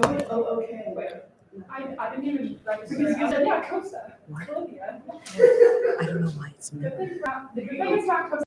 Oh, okay. Wait. I didn't even register. Because I said, yeah, Costa. What? Columbia. I don't know why it's The new. good thing it's not Costa.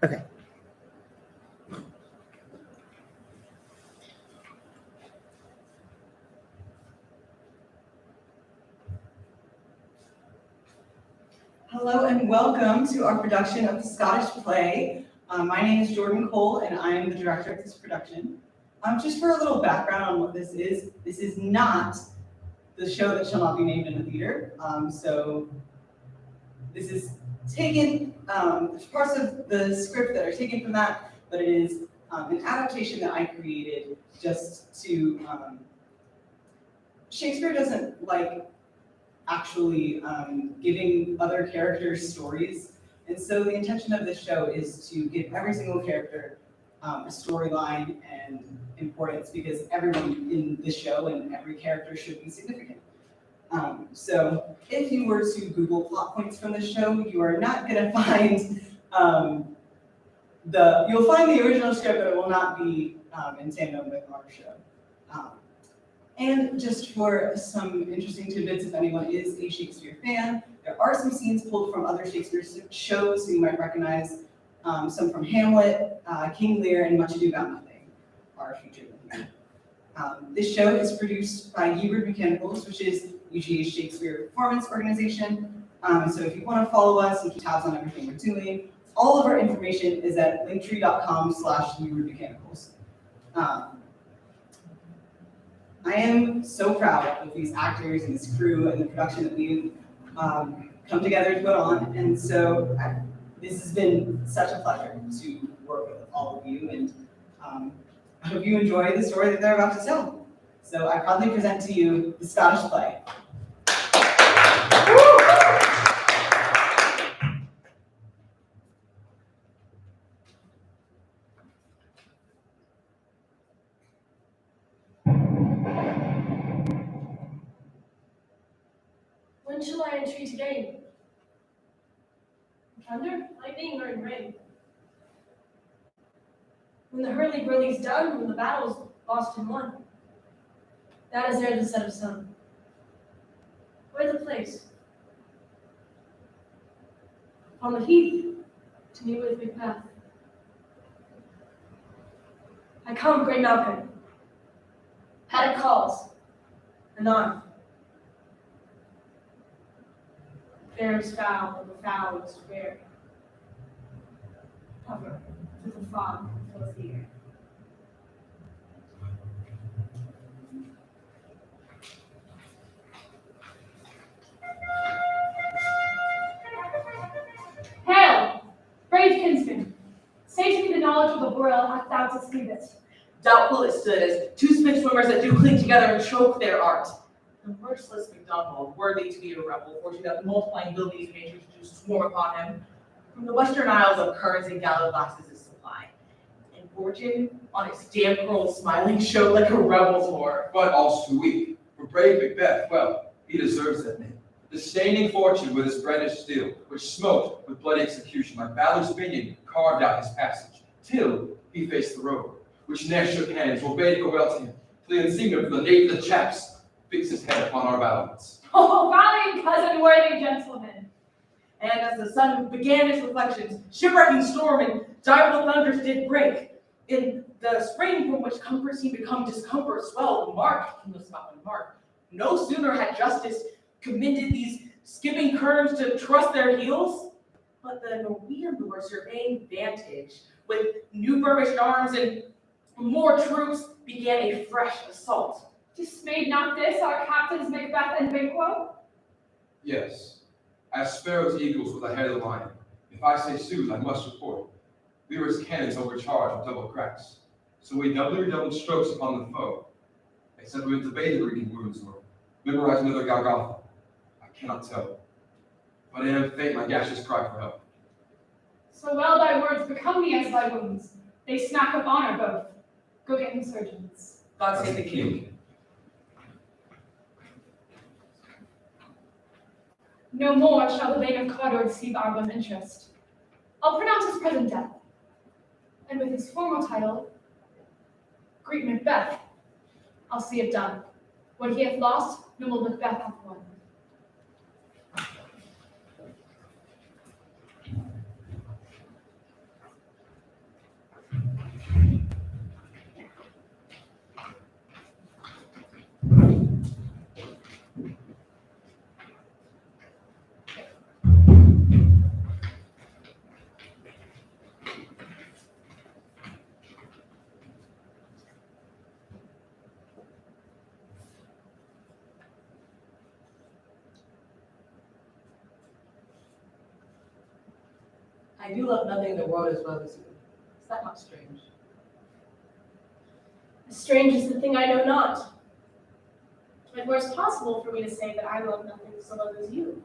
Okay. Hello and welcome to our production of the Scottish play. My name is Jordan Cole and I am the director of this production. Just for a little background on what this is not the show that shall not be named in the theater. So this is taken, there's parts of the script that are taken from that, but it is an adaptation that I created just to, Shakespeare doesn't like actually giving other characters stories. And so the intention of this show is to give every single character a storyline and importance, because everyone in this show and every character should be significant. So if you were to Google plot points from the show, you are not gonna find you'll find the original script, but it will not be in tandem with our show. And just for some interesting tidbits, if anyone is a Shakespeare fan, there are some scenes pulled from other Shakespeare shows, so you might recognize some from Hamlet, King Lear, and Much Ado About Nothing are featured in here. This show is produced by UGA Mechanicals, which is UGA's Shakespeare performance organization. So if you want to follow us and keep tabs on everything we're doing, all of our information is at linktree.com/UGA Mechanicals. I am so proud of these actors and this crew and the production that we've come together to put on. And so this has been such a pleasure to work with all of you, and I hope you enjoy the story that they're about to tell. So I proudly present to you the Scottish play. When shall I entreat again? Thunder, lightning, or in rain? When the hurly-burly's done, when the battle's lost and won. That is there the set of sun. Where the place? On the heath, to meet with Macbeth. I come, great Duncan. Paddock calls, anon. Fair is foul, and the foul is fair. Cover with the fog fills the air. Hail, brave kinsman. Say to me the knowledge of the broil hast thou to sleep it. Doubtful it stood as two spent swimmers that do cling together and choke their art. The merciless Macduff, worthy to be a rebel, for she doth multiplying abilities nature to swarm upon him. From the western isles of currents and gallows glasses his supply. And fortune on its damp curls smiling showed like a rebel's whore. But all's too weak. For brave Macbeth, well, he deserves that name. Disdaining fortune with his brandished steel, which smote with bloody execution, like valor's minion carved out his passage, till he faced the road, which ne'er shook hands, or bade go well to him, till the insignia of the nape of the chaps fix his head upon our battlements. Oh, valiant cousin, worthy gentleman. And as the sun began its reflections, shipwrecking storm and direful thunders did break. In the spring from which comfort seemed to come discomfort swelled, Mark, King of Scotland, Mark. No sooner had justice commended these skipping kerns to trust their heels, but the Norwegian were surveying vantage with new burnished arms and more troops began a fresh assault. Dismayed not this our captains Macbeth and Banquo? Yes, as sparrows eagles with a head of the lion. If I say sooth, I must report. We were as cannons overcharged with double cracks. So we doubly redoubled strokes upon the foe. They said we had debated reading wounds or memorizing another Golgotha. I cannot tell. But I am faint my gaseous cry for help. So well thy words become me as thy wounds. They smack of honor both. Go get him surgeons. God save the king. No more shall the vein of Cawdor deceive our one interest. I'll pronounce his present death, and with his formal title, greet Macbeth. I'll see it done. What he hath lost, noble Macbeth hath won. I do love nothing in the world as well as you. Is that not strange? Strange is the thing I know not. It were possible for me to say that I love nothing so well as you.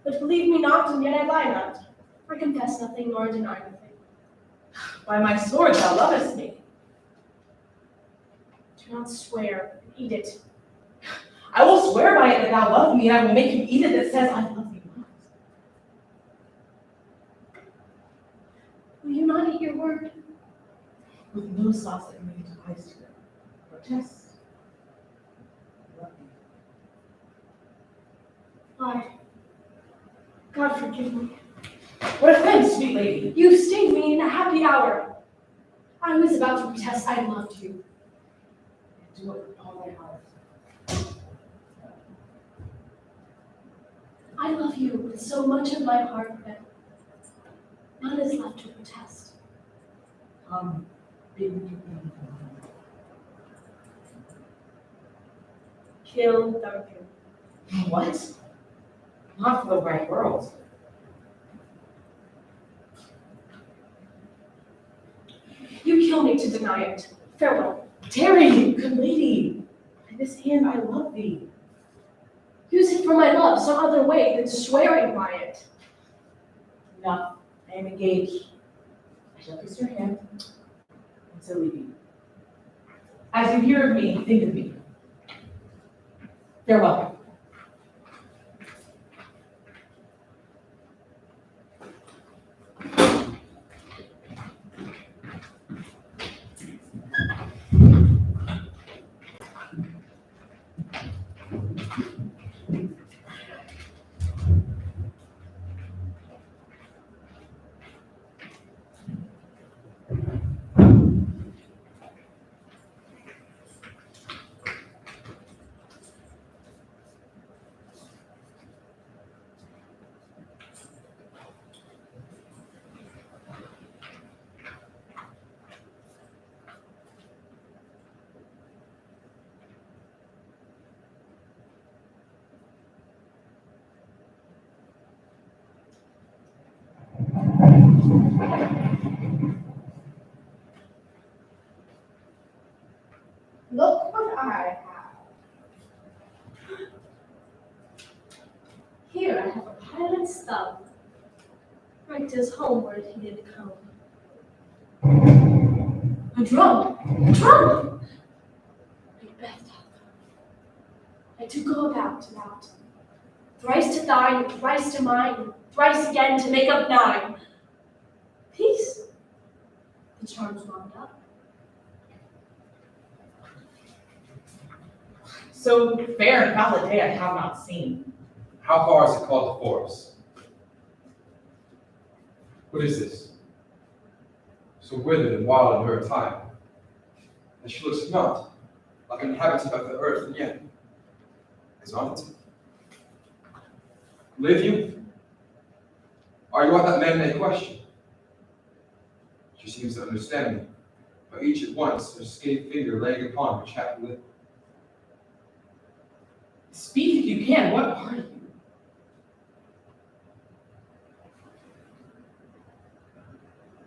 But believe me not, and yet I lie not. I confess nothing nor deny nothing. By my sword, thou lovest me. Do not swear, and eat it. I will swear by it that thou love me, and I will make him eat it that says I love you not. Will you not eat your word? With no sauce that made twice to it. Protest. Love you. Why? God forgive me. What offense, sweet lady? You sting me in a happy hour. I was about to protest I loved you. Do it with all my heart. I love you with so much of my heart that none is left to protest. Bid me be. Kill Duncan. What? Not for the right world. You kill me to deny it. Farewell. Tarry, good lady. By this hand I love thee. Use it for my love some other way than swearing by it. Enough. I am engaged. I shall kiss your hand and so leave you. As you hear of me, think of me. Farewell. Look what I have. Here I have a pilot's thumb. Right to his homeward he did come. A drum! A drum! Macbeth doth come. And to go about, thrice to thine, thrice to mine, thrice again to make up 9. Peace. The charm's wound up. So fair and foul a day I have not seen. How far is it called before us? What is this? So withered and wild in her attire, and she looks not like an inhabitant of the earth, and yet is on it. Live you? Are you what that man may question? She seems to understand me, but each at once her skinny finger laying upon her chapped lip. Speak if you can, what are you?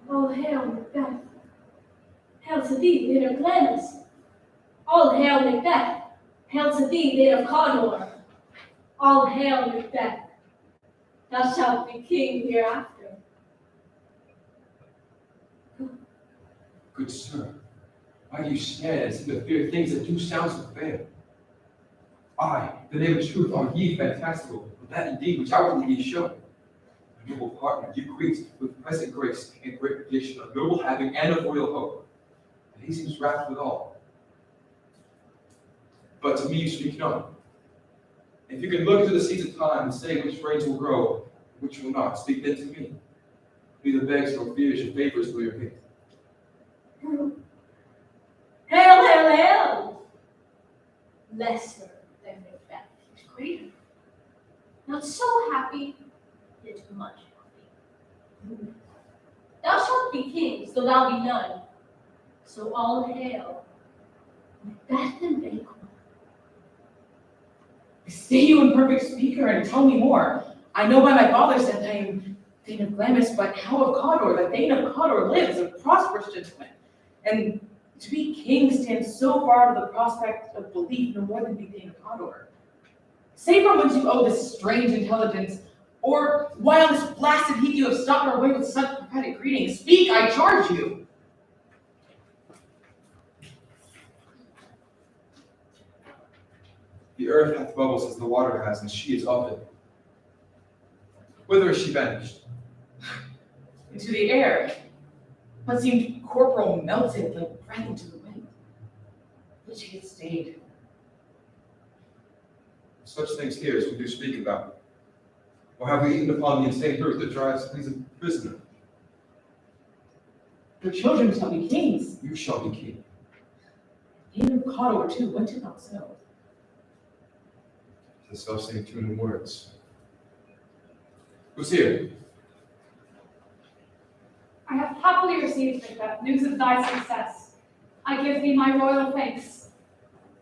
All hail, Macbeth. Hail to thee, Maid of Glamis. All hail, Macbeth. Hail to thee, Maid of Cawdor. All hail, Macbeth. Thou shalt be king hereafter. Good sir, why do you stand and seem to fear things that do sound so fair? I, the name of truth, are ye fantastical, but that indeed which outwardly ye show. A noble partner, you greet with present grace and great prediction of noble having and of royal hope. And he seems wrapped with all. But to me you speak none. If you can look into the seeds of time and say which rains will grow, which will not, speak then to me. Neither begs nor fears your favors will your hate. Hail, hail, hail! Lesser than Macbeth, yet greater. Not so happy, yet much happy. Thou shalt be king, so thou be none. So all hail, Macbeth and Banquo. Stay you in perfect speaker and tell me more. I know by my father said I am Thane of Glamis, but how of Cawdor? The Thane of Cawdor lives, a prosperous gentleman. And to be king stands so far out of the prospect of belief, no more than be Thane of Cawdor. Say from whence you owe this strange intelligence, or why on this blasted heath you have stopped our way with such prophetic greetings. Speak, I charge you. The earth hath bubbles as the water has, and she is of it. Whither is she vanished? Into the air. What seemed corporal melted like breath into the wind. But she had stayed. Such things here as we do speak about. Or have we eaten upon the insane root that drives things a prisoner? Your children shall be kings. You shall be king. Thane of Cawdor too, what did not so? The self-same tune and words. Who's here? I have happily received, Macbeth, news of thy success. I give thee my royal thanks,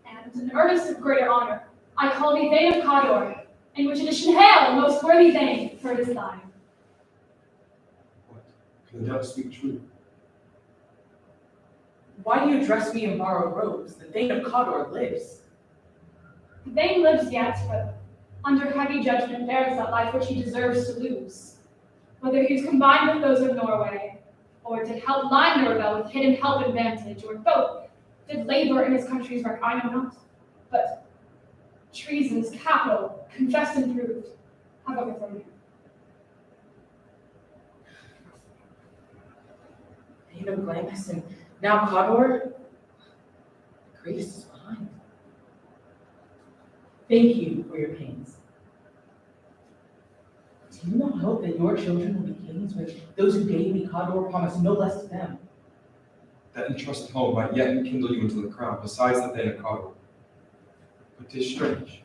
and an earnest of greater honor. I call thee Thane of Cawdor, in which addition hail, most worthy Thane, for it is thine. What? Can the devil speak true? Why do you dress me in borrowed robes? The Thane of Cawdor lives. The Thane lives yet, but under heavy judgment bears that life which he deserves to lose. Whether he was combined with those of Norway, or did help line the rebel with hidden help and vantage, or both did labor in his country's wreck, I know not. But treasons, capital, confessed and proved, have overthrown him. Thane of Glamis and now Cawdor? Grace is behind. Thank you for your pains. Do you not hope that your children will be kings, which those who gave me Cawdor promised no less to them? That entrusted home might yet enkindle you into the crown, besides the Thane of Cawdor. But 'tis strange,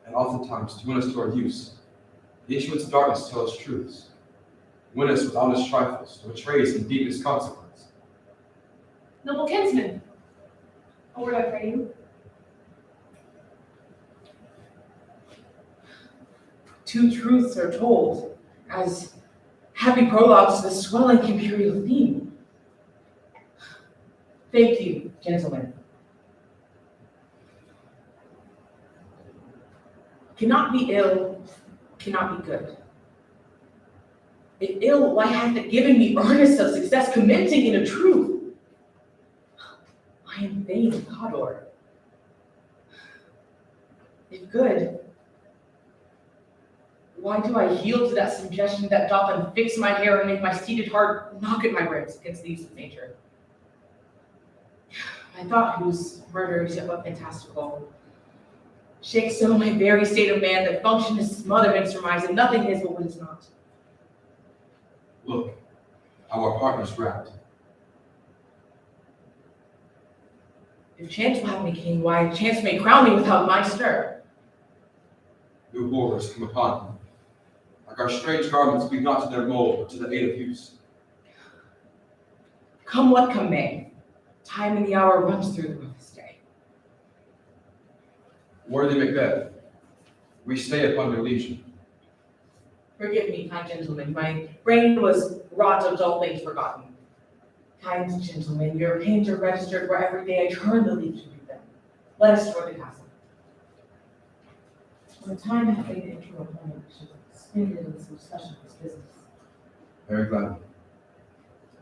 and oftentimes to win us to our use, the issuance of darkness tell us truths, win us with honest trifles, to betray us in deepest consequence. Noble kinsman, a word I pray you. Two truths are told as happy prologues to the swelling imperial theme. Thank you, gentlemen. Cannot be ill, cannot be good. If ill, why hath it given me earnest of success, commencing in a truth? I am Thane of Cawdor. If good, why do I yield to that suggestion that doth unfix my hair and make my seated heart knock at my ribs against the use of nature? I thought whose murder is yet but fantastical. Shakes so my very state of man that function is smothered in surmise, and nothing is but what is not. Look, how our partners wrapped. If chance will have me king, why chance may crown me without my stir. New horrors come upon them. Like our strange garments, speak not to their mold, but to the aid of use. Come what come may, time and the hour runs through the roughest day. Worthy Macbeth, we stay upon your legion. Forgive me, kind gentlemen, my brain was wrought of dull things forgotten. Kind gentlemen, your pains are registered where every day I turn the leaves to read them. Let us toward the castle. When time hath made it into a home, I should spend it in some specialist business. Very glad.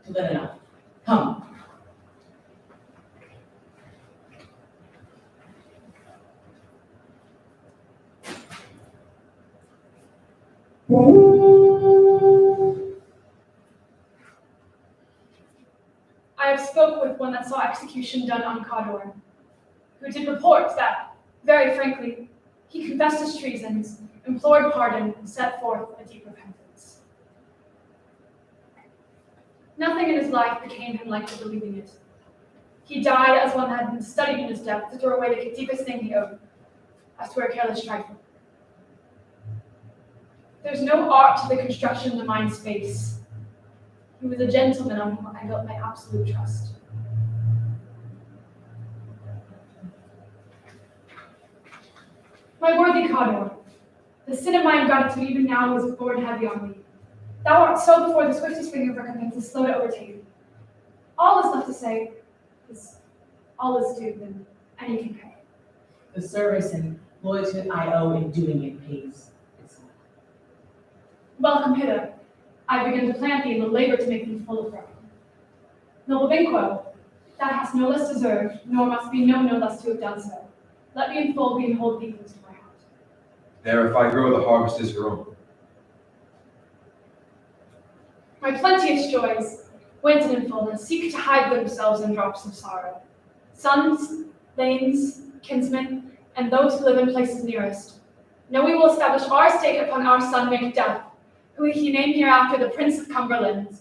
To then enough. Come. I have spoke with one that saw execution done on Cawdor, who did report that, very frankly, he confessed his treasons, implored pardon, and set forth a deep repentance. Nothing in his life became him like to believing it. He died as one that had been studied in his depth to throw away the deepest thing he owed, as to a careless trifle. There's no art to the construction of the mind's face. He was a gentleman on whom I built my absolute trust. My worthy Cawdor, the sin of my ingratitude even now is borne heavy on me. Thou art so before the swiftest finger of recompense is slow to overtake thee. All is left to say is all is due, then any can pay. The service and loyalty I owe in doing it pays itself. Welcome hither. I begin to plant thee in the labor to make thee full of pride. Noble Banquo, thou hast no less deserved, nor must be known no less to have done so. Let me enfold thee and hold thee close to my heart. There, if I grow, the harvest is your own. My plenteous joys, winds and in fullness, seek to hide themselves in drops of sorrow. Sons, thanes, kinsmen, and those who live in places nearest, know we will establish our state upon our son Macduff, who he named hereafter the Prince of Cumberland.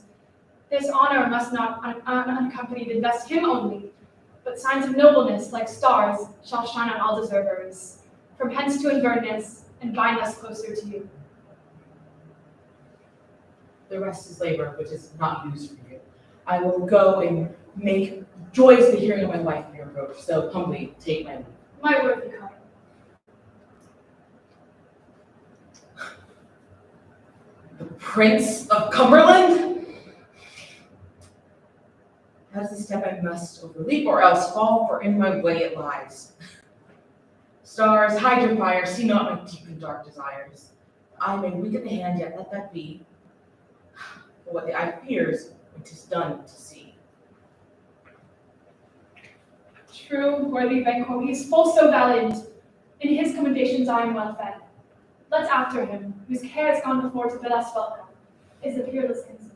This honor must not unaccompanied invest him only, but signs of nobleness, like stars, shall shine on all deservers, from hence to Inverness, and bind us closer to you. The rest is labor, which is not used for you. I will go and make joyous the hearing of my wife for your approach, so humbly take my leave. My worthy Cawdor, The Prince of Cumberland? That is the step I must overleap, or else fall, for in my way it lies. Stars, hide your fire, see not my deep and dark desires. I may weaken the hand, yet let that be. For what the eye fears, when 'tis done to see. True, worthy Banquo, he is full so valiant. In his commendations I am well fed. Let's after him, whose care has gone before to bid us welcome, is the peerless kinsman.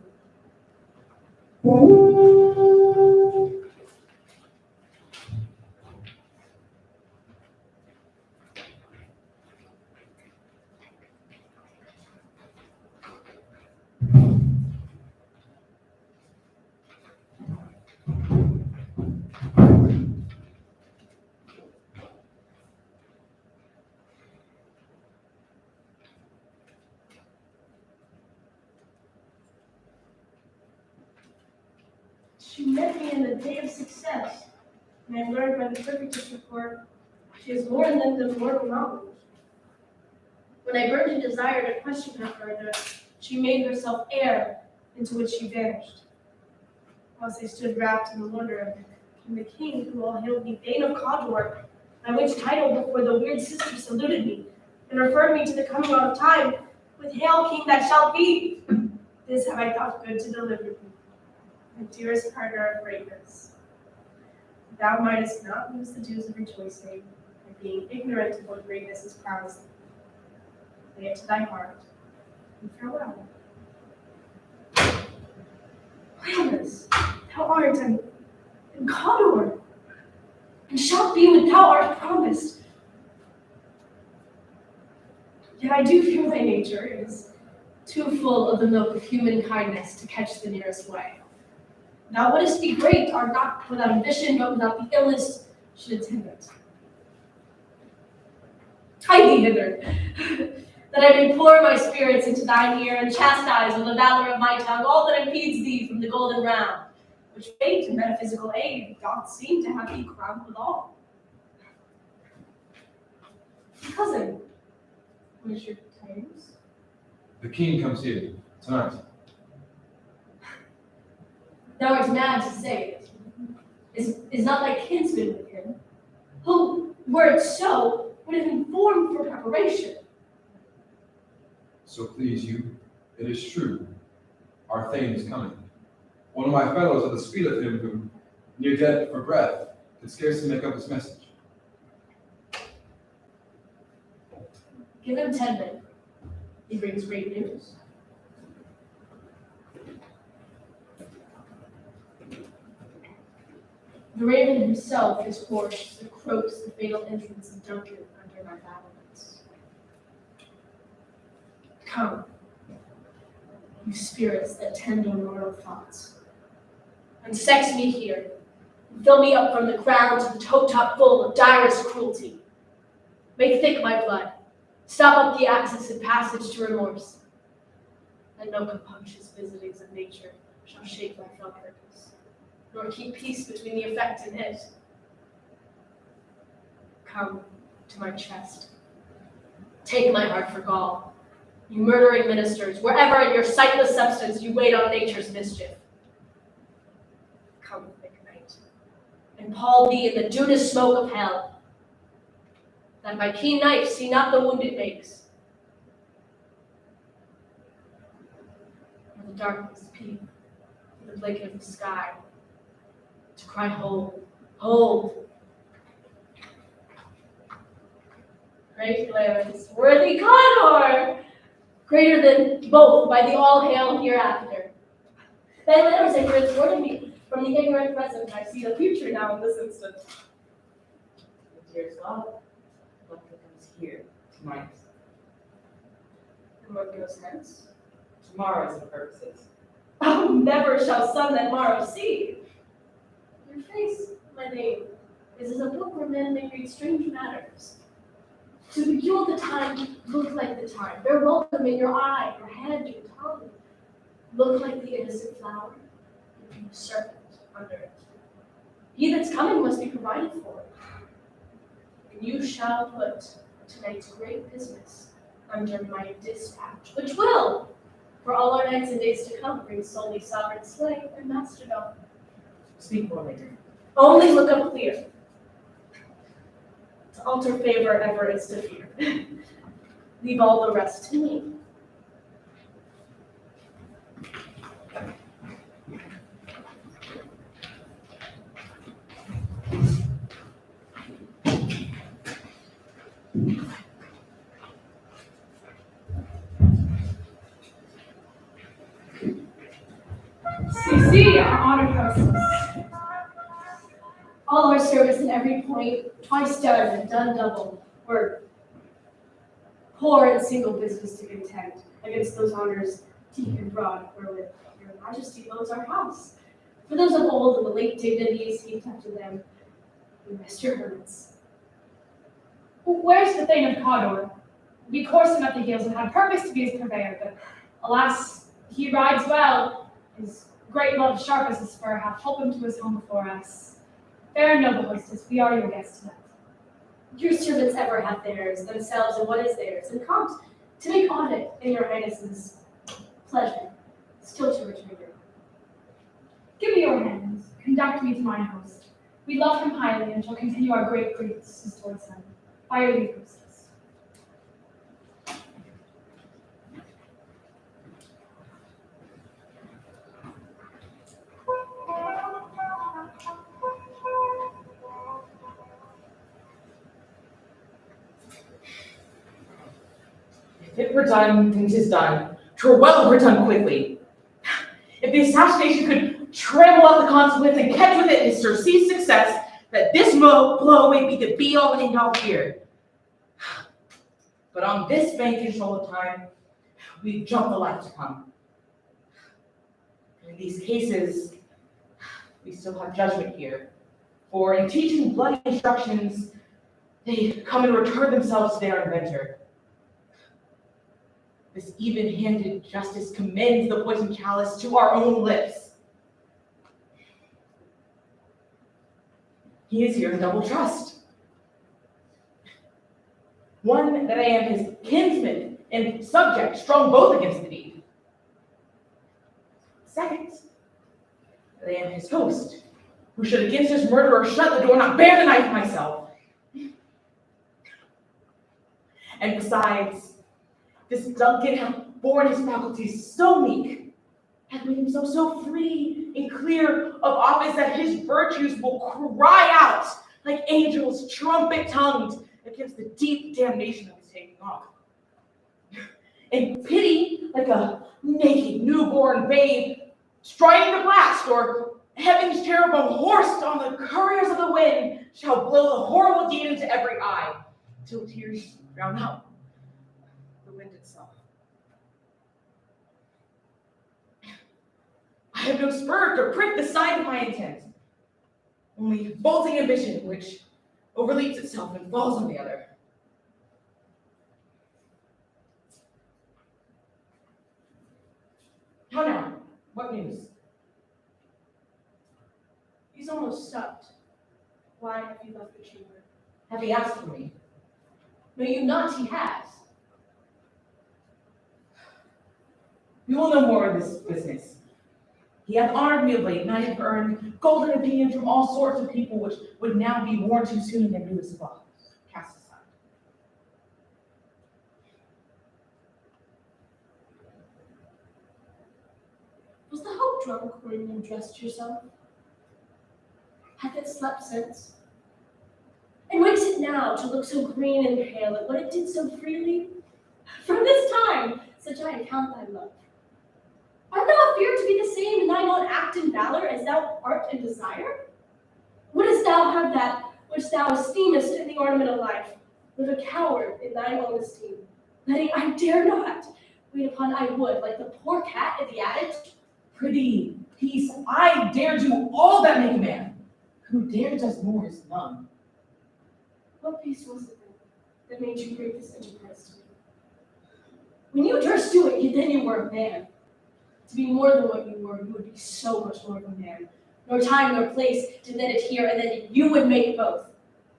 She met me in the day of success, and I learned by the perfectest report she is more in them than mortal knowledge. When I burned a desire to question her further, she made herself air, into which she vanished. Whilst I stood wrapped in the wonder of it, came the king who all hailed me Thane of Cawdor, by which title before the weird sister saluted me, and referred me to the coming on of time, with hail king that shall be. This have I thought good to deliver thee, my dearest partner of greatness. Thou mightest not lose the dues of rejoicing, by being ignorant of what greatness is promised. Lay it to thy heart, and farewell. Wilderness, thou art in Cawdor, and shalt be what thou art promised. Yet I do fear thy nature is too full of the milk of human kindness to catch the nearest way. Thou wouldst be great, art not without ambition, but without the illness should attend it. Hie thee hither, that I may pour my spirits into thine ear, and chastise with the valor of my tongue all that impedes thee from the golden round, which fate and metaphysical aid doth seem to have thee crowned withal. Cousin, what is your tidings? The king comes here tonight. Thou art mad to say it. Is not thy kinsman with him? Who, were it so, would have informed for preparation. So please you, it is true. Our Thane is coming. One of my fellows at the speed of him who, near dead for breath, could scarcely make up his message. Give him 10 men. He brings great news. The raven himself is hoarse and croaks the fatal entrance of Duncan under my battlements. Come, you spirits that tend on mortal thoughts, and sex me here, and fill me up from the crown to the toe top full of direst cruelty. Make thick my blood, stop up the access and passage to remorse, and no compunctious visitings of nature shall shake my fell purpose, nor keep peace between the effect and it. Come to my chest. Take my heart for gall, you murdering ministers, wherever in your sightless substance you wait on nature's mischief. Come, thick night, and pall thee in the dewdest smoke of hell, that my keen knife see not the wound it makes, or the darkness peep through the blanket of the sky, to cry, hold, hold. Great Clarence, worthy Cawdor, greater than both by the all hail hereafter. Thy letters and words warning me from the ignorant present, I see the future now in this instant. Dearest father, what comes here tonight? And what goes hence? Tomorrow's purposes. Oh, never shall sun that morrow see. Your face, my name, is as a book where men may read strange matters. To begule the time, look like the time. Bear welcome in your eye, your hand, your tongue. Look like the innocent flower, and be the serpent under it. He that's coming must be provided for. And you shall put tonight's great business under my dispatch, which will, For all our nights and days to come bring solely sovereign sway and masterdom. Speak more later. Only look up clear. To alter favor ever is to fear. Leave all the rest to me. CC, our honored hostess. All our service in every point, twice done and done double. We're poor and single business to contend against those honors deep and broad wherewith your majesty loads our house. For those of old and the late dignities heaped up to them, we rest your hermits. Where's the Thane of Cawdor? We coursed him at the heels and had purpose to be his purveyor, but alas, he rides well. His great love, sharp as a spur, hath holp him to his home before us. Fair and noble hostess, we are your guests tonight. Your servants ever have theirs, themselves and what is theirs, and come to make audit in your highness's pleasure, still to return your own. Give me your hands. Conduct me to mine host. We love him highly and shall continue our great griefs towards him. By your leave, hostess. If it were done, then 'tis done. 'Twere well were done quickly. If the assassination could trample out the consequence and catch with it his surceased success, that this blow may be the be-all and end-all here. But on this vanquish all the time, we jump the life to come. In these cases, we still have judgment here. For in teaching bloody instructions, they come and return themselves to their inventor. This even-handed justice commends the poisoned chalice to our own lips. He is here in double trust. One, that I am his kinsman and subject, strong both against the deed. Second, that I am his host, who should against his murderer shut the door, not bear the knife myself. And besides, this Duncan hath borne his faculties so meek, hath made himself so free and clear of office that his virtues will cry out like angels trumpet-tongued against the deep damnation of his taking off. And pity, like a naked newborn babe, striding the blast, or heaven's cherubim horsed on the couriers of the wind, shall blow the horrible deed into every eye, till tears drown out the wind itself. I have no spur to prick the side of my intent, only bolting ambition, which overleaps itself and falls on the other. How now? What news? He's almost stopped. Why have you left the chamber? Have he asked for me? Know you not he has. We will know more of this business. He hath honored me of late, and I have earned golden opinions from all sorts of people which would now be worn too soon and do as well. Cast aside. Was the hope drunk when you dressed yourself? Hath it slept since? And wakes it now to look so green and pale at what it did so freely? From this time, such I account thy love. Art thou afeard to be the same in thine own act and valor as thou art and desire? Wouldst thou have that which thou esteemest in the ornament of life, live a coward in thine own esteem, letting I dare not, wait upon I would, like the poor cat in the attic? Pretty peace, I dare do all that make a man. Who dare does more is none. What peace was it then that made you break this enterprise to me? When you durst do it, then you were a man. To be more than what you were, you would be so much more of a man. Nor time nor place did then adhere, and then you would make both.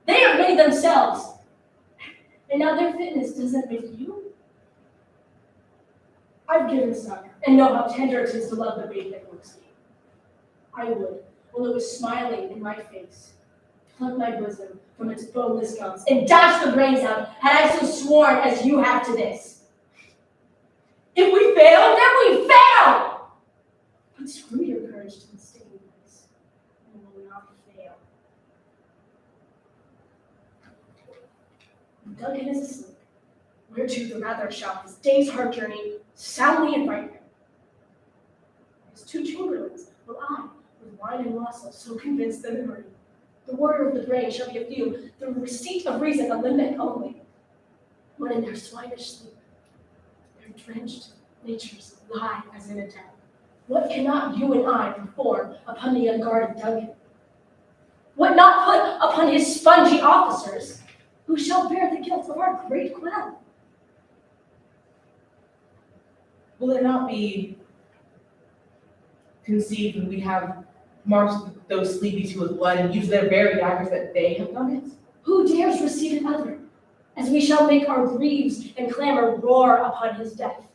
They have made themselves. And now their fitness doesn't make you. I've given suck, and know how tender it is to love the babe that works me. I would, while it was smiling in my face, pluck my bosom from its boneless gums and dash the brains out, had I so sworn as you have to this. If we fail, Then we fail! But screw your courage to the sticking place, and will not fail. Duncan is asleep, whereto the rather shall his day's hard journey soundly invite him. His two chamberlains will I, with wine and wassail, so convince the memory. The water of the brain shall be a few, the receipt of reason a limit only. When in their swinish sleep, their drenched natures lie as in a den. What cannot you and I perform upon the unguarded Duncan? What not put upon his spongy officers, who shall bear the guilt of our great quell? will it not be conceived when we have marked those sleepy to his blood and used their very daggers that they have done it? Who dares receive another, as we shall make our greaves and clamor roar upon his death?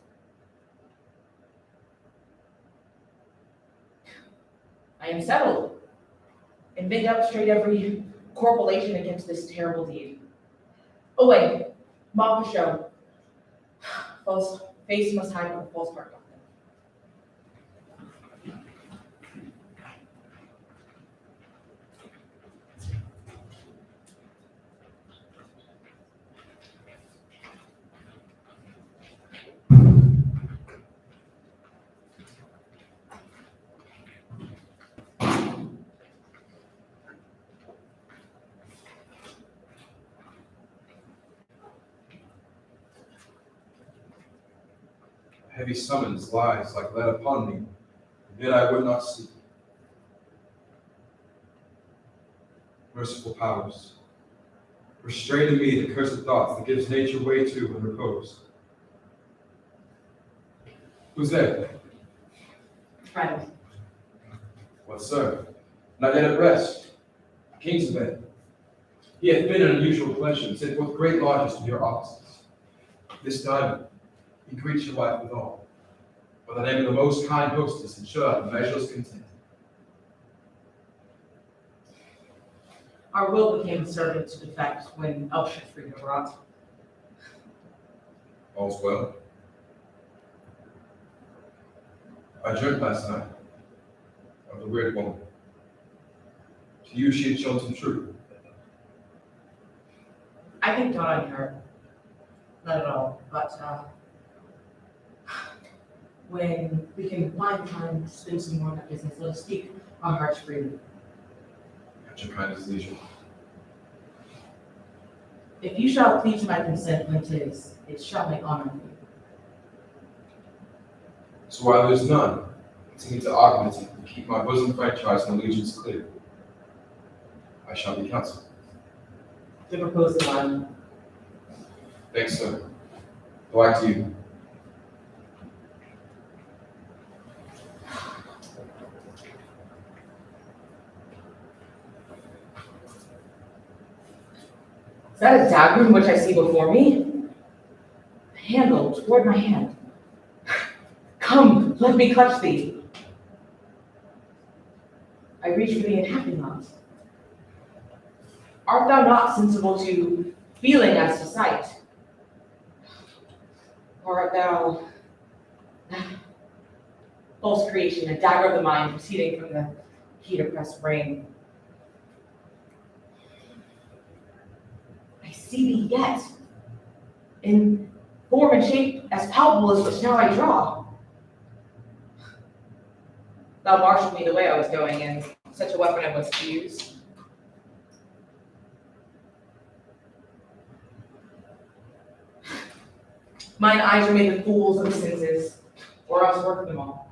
I am settled, and bid upstraight every corporation against this terrible deed. Away, mock the show. False face must hide with a false heart. Heavy summons lies like lead upon me, and yet I would not sleep. Merciful powers, restrain in me the cursed thoughts that gives nature way to and repose. Who's there? Friend, What, sir? Not yet at rest. The king's in bed. He hath been an unusual pleasure, and sent forth great largesse to your offices. This done, he greets your wife withal, by the name of the most kind hostess, and sure of measureless content. our will became a servant to defect when Elsh's freedom brought. All's well. I dreamt last night of the weird woman. To you she had shown some truth. I think not on her, not at all, but when we can find time to spend some more on that business, let us speak our hearts freely. At your kindest leisure. If you shall plead to my consent when 'tis, it shall make honor of you. So while there's none, continue to augment it and keep my bosom franchise and allegiance clear. I shall be counseled. To propose the one, Thanks, sir. Go back to you. is that a dagger in which I see before me? The handle toward my hand. Come, let me clutch thee. I reach for thee in happy not. Art thou not sensible to feeling as to sight? Or art thou false creation, a dagger of the mind proceeding from the heat-oppressed brain? I see thee yet, in form and shape as palpable as which now I draw. Thou marshaled me the way I was going, and such a weapon I was to use. Mine eyes are made the fools of the senses, or else work them all.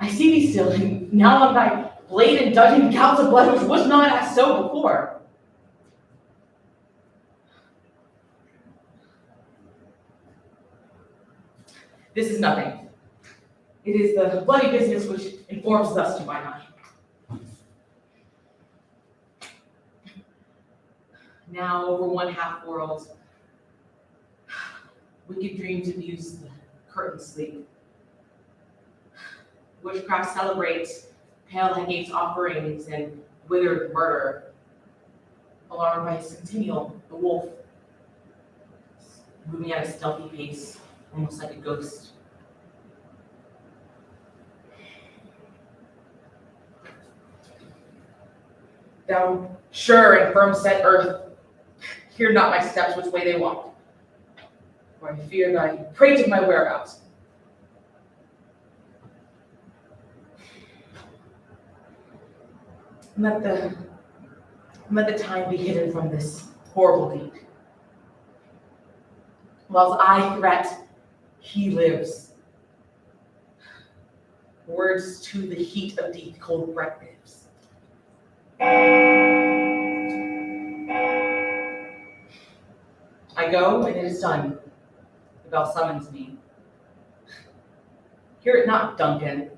I see thee still, and now on thy blade and dudgeon gouts of blood, which was not as so before. This is nothing. It is the bloody business which informs thus to my mind. Now over one half world, Wicked dreams abuse the curtain sleep. Witchcraft celebrates pale Hecate's offerings and withered murder. Alarmed by his centennial, the wolf, moving at a stealthy pace, almost like a ghost. Thou sure and firm set earth, hear not my steps which way they walk, for I fear thy prate of my whereabouts. Let the time be hidden from this horrible deed. Whilst I threat, he lives. Words to the heat of deep cold breath gives. I go, and it is done. The bell summons me. Hear it not, Duncan,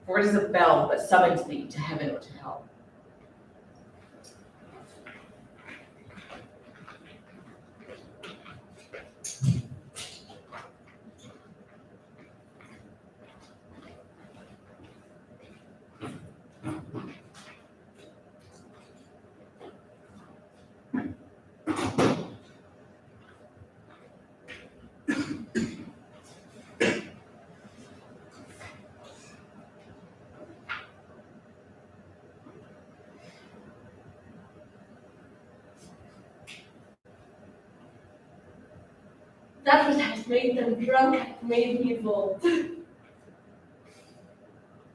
for it is a bell that summons thee to heaven or to hell. That which has made them drunk hath made me bold.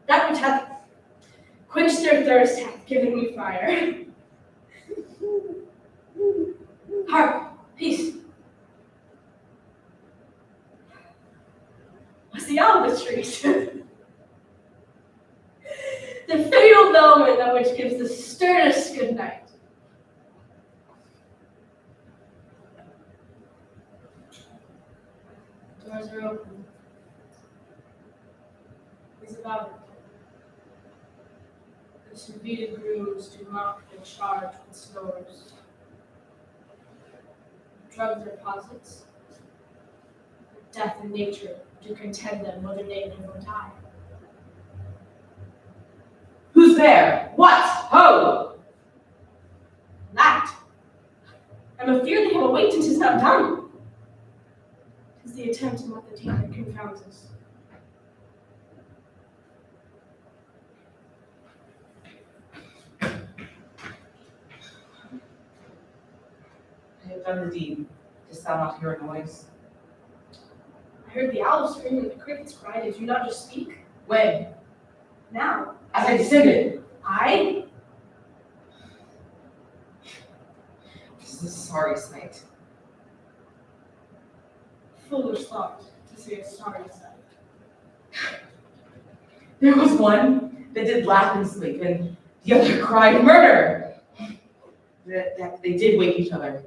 That which hath quenched their thirst hath given me fire. Hark, peace. What's the owl of the street? The fatal bellman that which gives the sternest good night. Doors are open. He's about it. The subdued grooves do mock and charge with snores. Drugs are posits. Death and nature do contend them whether they live or die. Who's there? What? Ho! That! I'm afeard they have awaked and 'tis not done. 'Tis the attempt and what the deed that confounds us. I have done the deed. Dost thou not hear a noise? I heard the owl scream and the crickets cry. Did you not just speak? When? Now. As I descended. I? This is a sorry sight. Foolish thought to say a sorry sight. There was one that did laugh and sleep, and the other cried murder. That they did wake each other.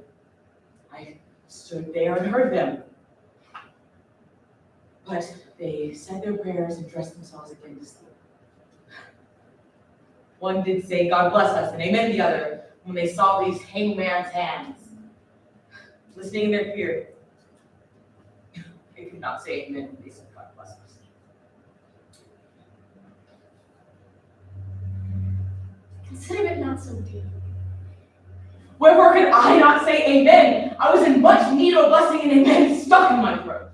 I stood there and heard them. But they said their prayers and dressed themselves again to sleep. One did say, God bless us, and amen the other, when they saw these hangman's hands. Listening in their fear, they could not say amen, they said, God bless us. Consider it not so deep. Wherefore could I not say amen? I was in much need of a blessing, and amen stuck in my throat.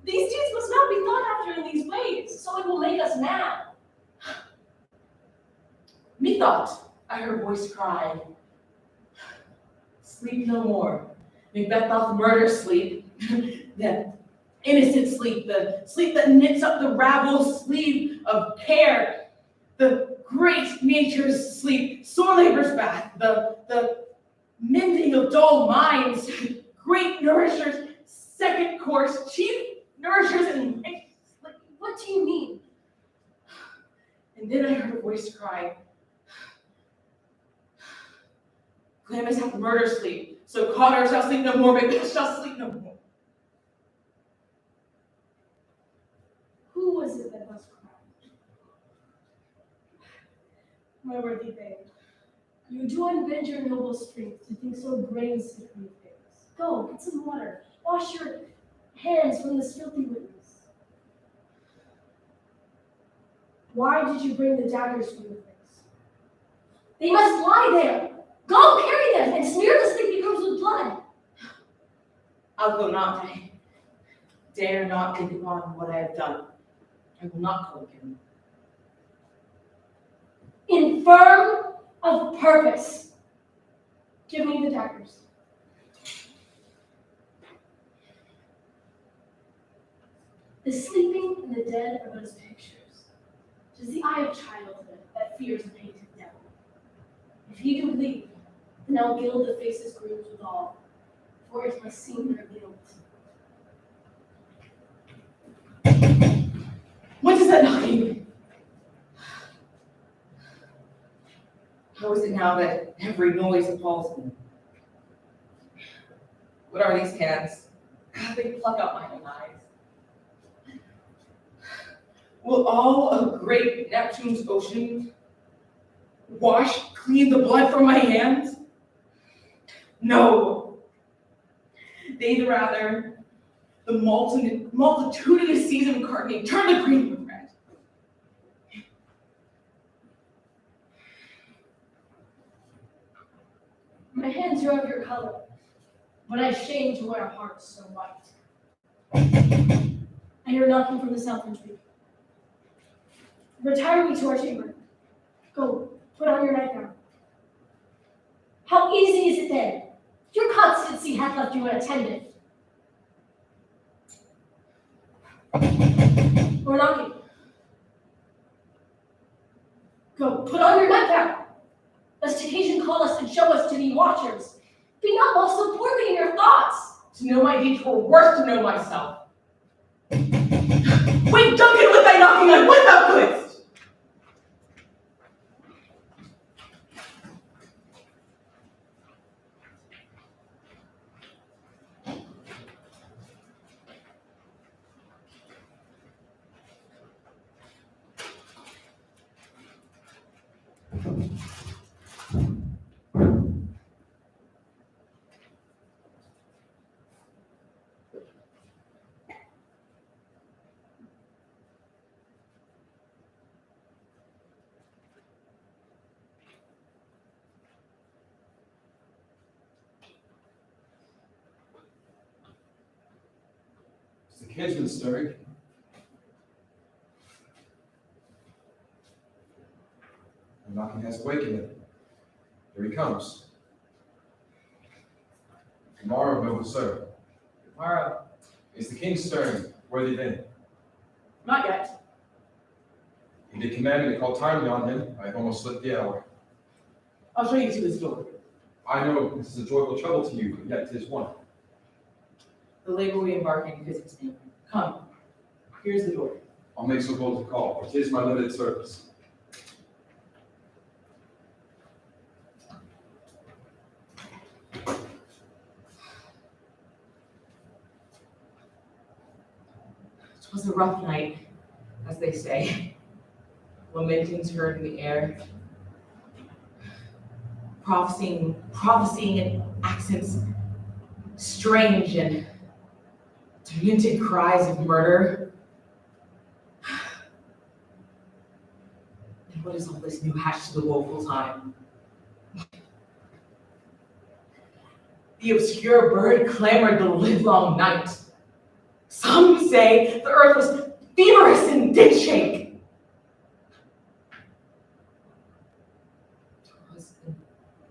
These deeds must not be thought after in these ways, so it will make us mad. Methought I heard a voice cry, sleep no more. Macbeth doth murder sleep, that innocent sleep, the sleep that knits up the rabble sleeve of care, the great nature's sleep, sore labor's bath, the mending of dull minds, great nourishers, second course, chief nourishers and life. What do you mean? And then I heard a voice cry, Glamis hath murder sleep, so Connor shall sleep no more, Macbeth shall sleep no more. Who was it that thus cried? My worthy babe, you do unbend your noble strength to think so brain sickly things. Go, get some water, wash your hands from this filthy witness. Why did you bring the daggers from the place? They must lie there. Go, carry them, and smear the sleepy rooms with blood. I'll go not. I dare not think upon what I have done. I will not go again. Infirm of purpose. Give me the daggers. The sleeping and the dead are but as pictures. 'Tis the eye of childhood that fears the painted devil. If ye do believe, then I'll gild the faces groomed withal, for it must seem their guilt. What is that knocking? How is it now that every noise appalls me? What are these hands? They pluck out my own eyes. Will all of great Neptune's ocean wash clean the blood from my hands? No. They'd rather the multitudinous seas of carpeting turn the green with red. My hands are of your color, but I shame to wear hearts so white. I hear knocking from the south retreat. Retire we to our chamber. Go, put on your nightgown. How easy is it then? Your constancy hath left you unattended. We're knocking. Go, put on your nightgown. Lest occasion call us and show us to be watchers. Be not lost so poorly in your thoughts. To know my deeds were worse to know myself. Wait, Duncan, with thy knocking on, what thou couldst! The kinsman stirring. The knocking has awakened him. Here he comes. Tomorrow, noble sir. Tomorrow. Is the king stirring? Worthy then? Not yet. He did command me to call timely on him. I have almost slipped the hour. I'll show you to his door. I know this is a joyful trouble to you, but yet 'tis one. The labor we embark in because it's name. Come. Here's the door. I'll make so bold to call, for 'tis my limited service. It was a rough night, as they say. Lamentings heard in the air. Prophesying in accents strange and demented cries of murder. And what is all this new hatch to the woeful time? The obscure bird clamored the livelong night. Some say the earth was feverous and did shake. It was an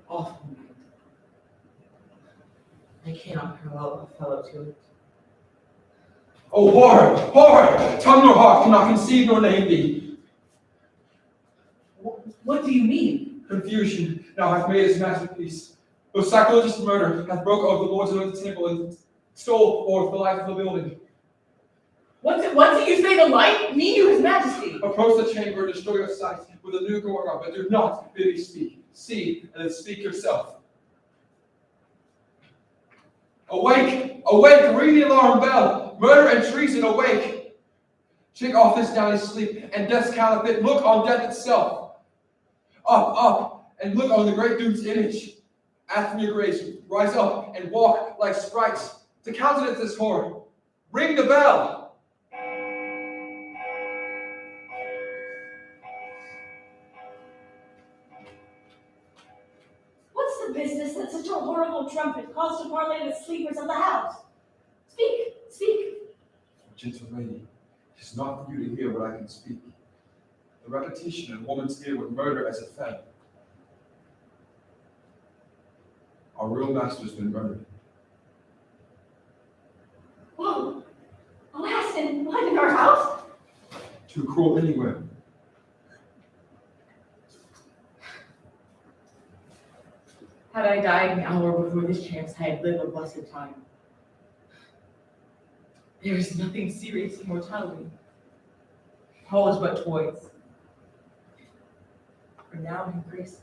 awful night. I cannot parallel a fellow to it. Oh, horror! Horror! Tongue nor heart cannot conceive nor name thee. What do you mean? Confusion now hath made his masterpiece. Though sacrilegious murder hath broke over the Lord's anointed temple and stole forth the life of the building. What do you say the light? Me, you, his majesty. Approach the chamber and destroy your sight with a new Gober, but do not bid me speak. See, and then speak yourself. Awake! Awake! Ring the alarm bell! Murder and treason, awake! Shake off this downy sleep, and death's caliphate, look on death itself. Up, and look on the great duke's image. At from your graves, rise up and walk like sprites to countenance this horror. Ring the bell! What's the business that such a horrible trumpet calls to parley with sleepers of the house? Speak, speak. Gentle lady, it is not for you to hear what I can speak. The repetition in a woman's ear would murder as a fed. Our real master has been murdered. Whoa! Alas, and what, in our house? Too cruel anywhere. Had I died an hour before this chance, I had lived a blessed time. There is nothing serious in mortality. All is but toys. Renown and graces.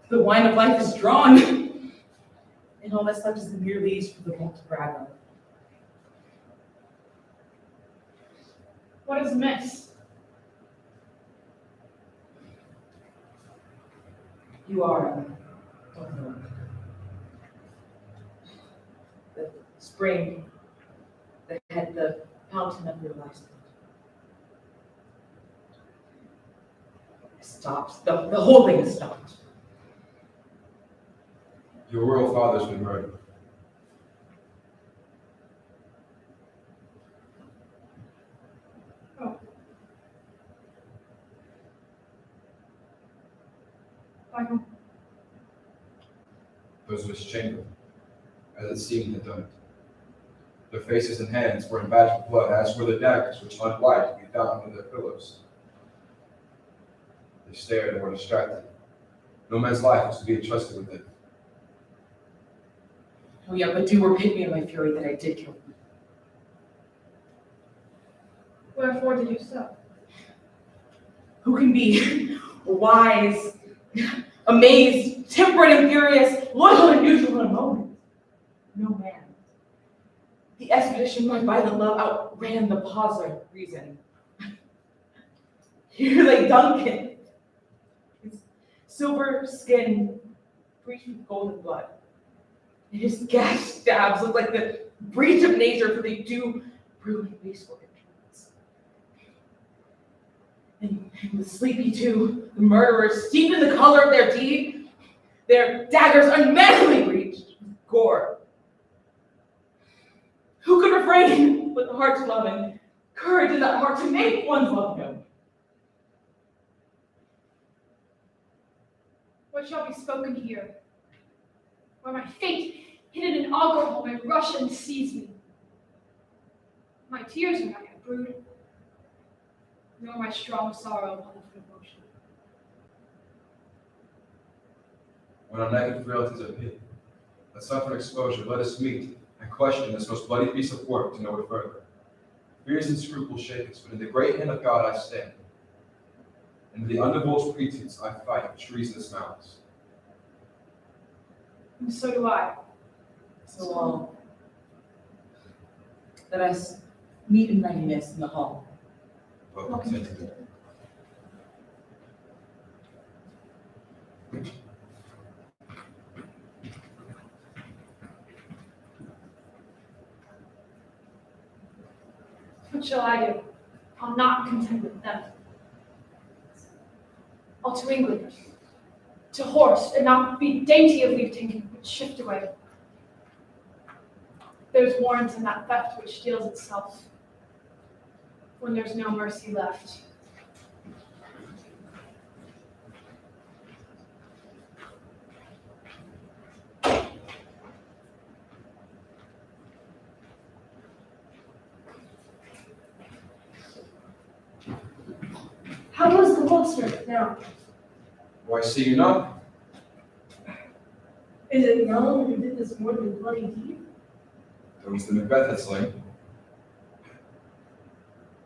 The wine of life is drawn, and all that's left is the mere leaves for the mold to brag on. What is amiss? You are the spring that had the fountain of your life's blood. Stopped. The whole thing is stopped. Your royal father's been murdered. Oh. By whom? Those of his chamber, as it seemed, had done it. Their faces and hands were embadged with blood, as were their daggers, which hung white to be found under their pillows. They stared and were distracted. No man's life was to be entrusted with it. Oh yeah, but do repay me of my fury that I did kill them. Wherefore did you so? Who can be wise, amazed, temperate and furious, loyal and neutral in a moment? No man. The expedition marked by the love outran the pause of reason. Here lay Duncan, his silver skin breached with golden blood. And his gashed stabs look like the breach of nature, for they do brilliant wasteful entrance. And the sleepy too, the murderers, steeped in the color of their deed, their daggers unmanfully breached with gore. Who could refrain with the heart to love and courage in that heart to make one's love known? What shall be spoken here? Where my fate, hidden in augur hole, may rush and seize me. My tears are not yet brewed, nor my strong sorrow upon the foot of motion. When our naked frailties are hid, that suffer exposure, let us meet and question this most bloody piece of work to know it further. Fears and scruples shake us, but in the great hand of God I stand. And in the undivulged pretense I fight treasonous malice. And so do I. So long. Let us meet in readiness in the hall. Well contented. What shall I do? I'll not contend with them. I'll to England, to horse, and not be dainty of leave taking, but shift away. There's warrant in that theft which steals itself, when there's no mercy left. How goes the holster now? Why see you not? Is it young who did this more than bloody deed? There was the Macbeth had slain.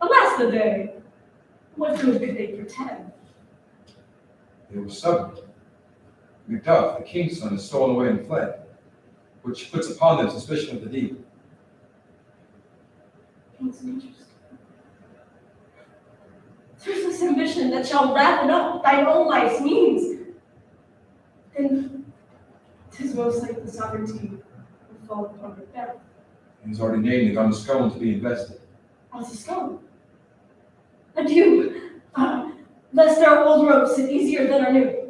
Alas the day! What good could they pretend? They were stubborn. Macduff, the king's son, is stolen away and fled, which puts upon them suspicion of the deed. It's interesting. Thriftless ambition that shall wrap up thine own life's means. And 'tis most like the sovereignty of fall upon her belly. He has already named the gun scone to be invested. As a scone. Adieu. Lest our old ropes sit easier than our new.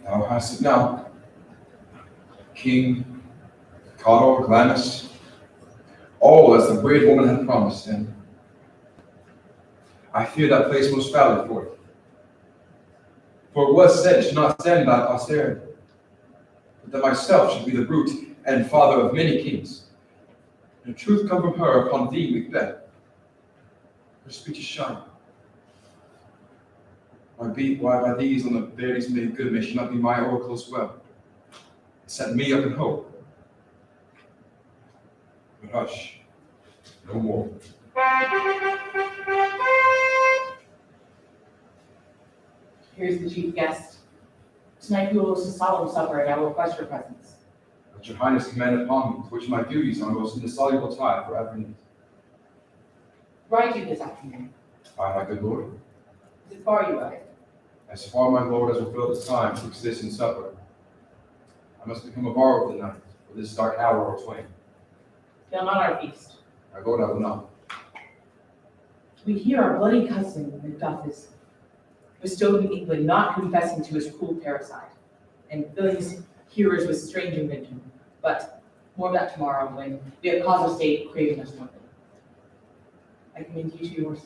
Thou hast it now. King, Cawdor, Glamis, all as the brave woman had promised, and I fear that place most foully for it. For it was said it should not stand by posterity, but that myself should be the root and father of many kings. And truth come from her upon thee, Macbeth. Her speech is shine. Why by these on the verities made good may she not be my oracle as well? Set me up in hope. But hush, no more. Here's the chief guest. Tonight we will host a solemn supper, and I will request your presence. Let your highness command upon me, to which my duties are most indissoluble tie forever need. Ride you this afternoon. Aye, my good lord. Is it far you ride? As far, my lord, as will fill the time to exist in supper. I must become a borrower of the night, for this dark hour or twain. Fail not our feast. My lord, I will not. We hear our bloody cousin, Macduff, is bestowed in England, not confessing to his cruel parricide, and filling his hearers with strange invention. But more of that tomorrow, when we have cause of state craving us nothing. I commend you to yours.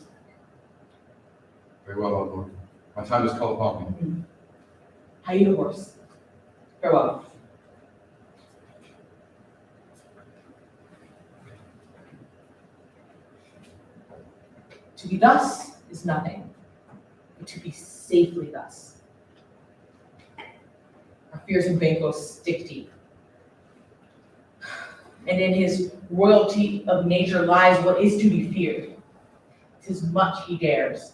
Very well, my lord. My time is called upon me. Hie you the horse. Farewell. To be thus is nothing, but to be safely thus. Our fears in Banquo stick deep. And in his royalty of nature lies what is to be feared. 'Tis much he dares.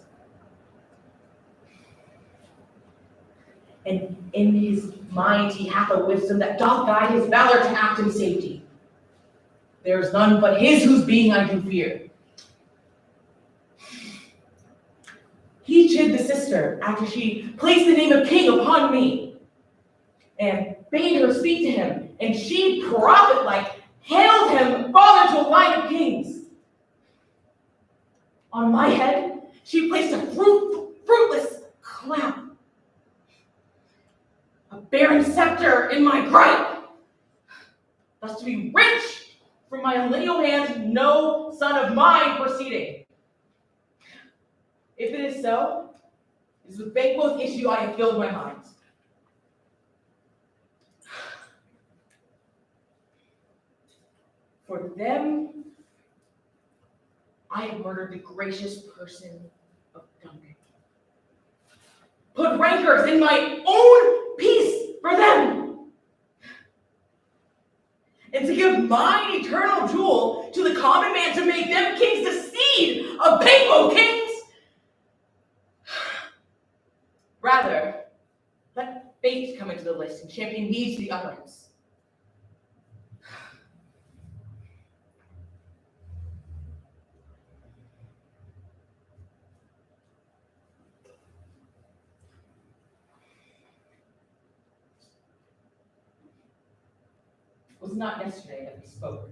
And in his mind he hath a wisdom that doth guide his valor to act in safety. There is none but his whose being I do fear. He chid the sister after she placed the name of king upon me, and bade her speak to him, and she, prophet-like, hailed him father to a line of kings. On my head she placed a fruitless crown, a barren scepter in my gripe. Thus to be rich from my lineal hands, no son of mine proceeding. If it is so, it is with Banquo's issue I have filled my mind. For them, I have murdered the gracious person of Duncan. Put rancors in my own peace for them. And to give mine eternal jewel to the common man to make them kings, the seed of Banquo kings. Rather, let fate come into the list and champion me to the utterance. Was it not yesterday that we spoke?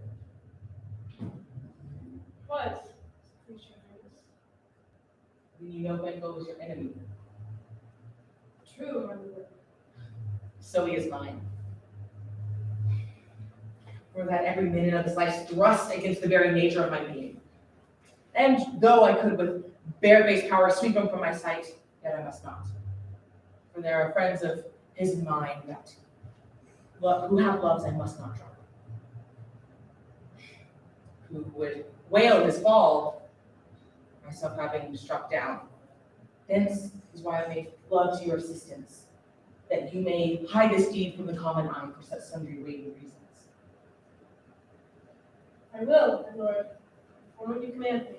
What? When you know Banquo was your enemy. True, my lord. So he is mine. For that every minute of his life thrust against the very nature of my being. And though I could with bare-faced power sweep him from my sight, yet I must not. For there are friends of his and mine that who have loves I must not drop. Who would wail his fall, myself having struck down. Thence is why I make love to your assistance, that you may hide this deed from the common eye for such sundry weighty reasons. I will, my lord. For what you command me.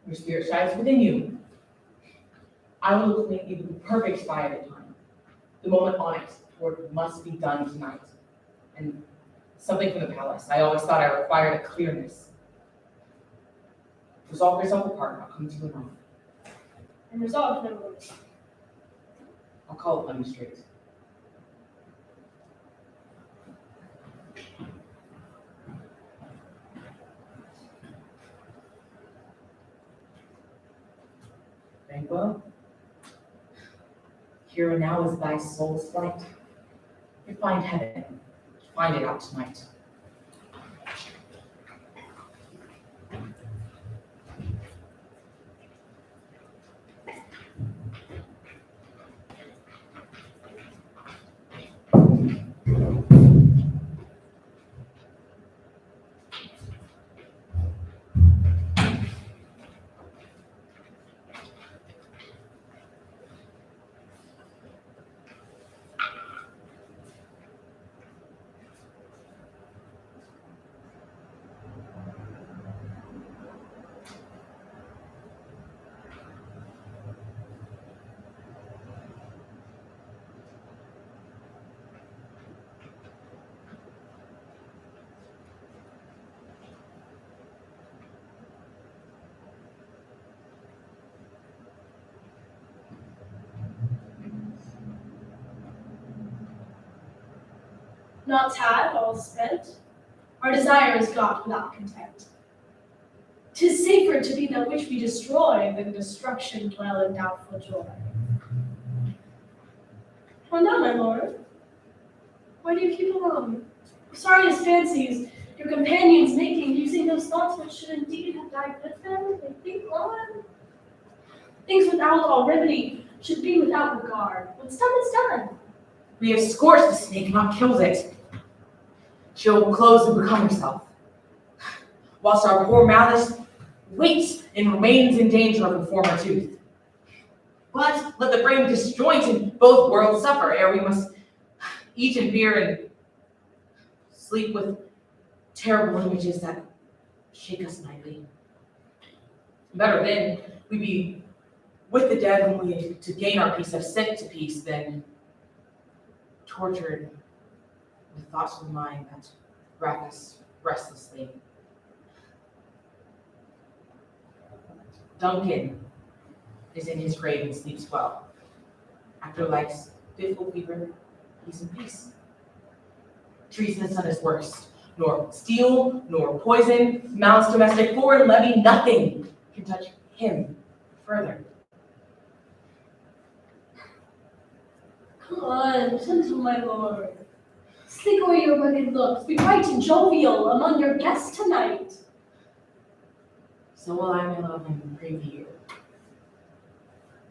Your spirit shines within you. I will make you the perfect spy of the time. The moment on it, work must be done tonight. And something from the palace. I always thought I required a clearness. Resolve yourself apart, and I'll come to you alone. I'm resolved, my lord. I'll call upon you straight. Banquo, Here and now is thy soul's flight. You find heaven, find it out tonight. Not had, all spent. Our desire is got without content. 'Tis safer to be that which we destroy than destruction dwell in doubtful joy. Oh no, my lord. Why do you keep alone? Sorry as fancies your companions making, using those thoughts which should indeed have died with them, they think on. Things without all remedy should be without regard. What's done is done. We have scorched the snake, not killed it. She'll close and become herself, whilst our poor malice waits and remains in danger of the former tooth. But let the brain disjoint and both worlds suffer, ere we must eat and fear and sleep with terrible images that shake us nightly. Better then we be with the dead only to gain our peace, have sent to peace, than tortured with thoughts of the mind that rack us restlessly. Duncan is in his grave and sleeps well. After life's fitful fever, he's in peace. Treason is his worst, nor steel, nor poison, malice domestic, foreign levy, nothing can touch him further. Come on, gentle my lord. Sleek away your wicked looks. Be bright and jovial among your guests tonight. So will I, my love, and pray for you.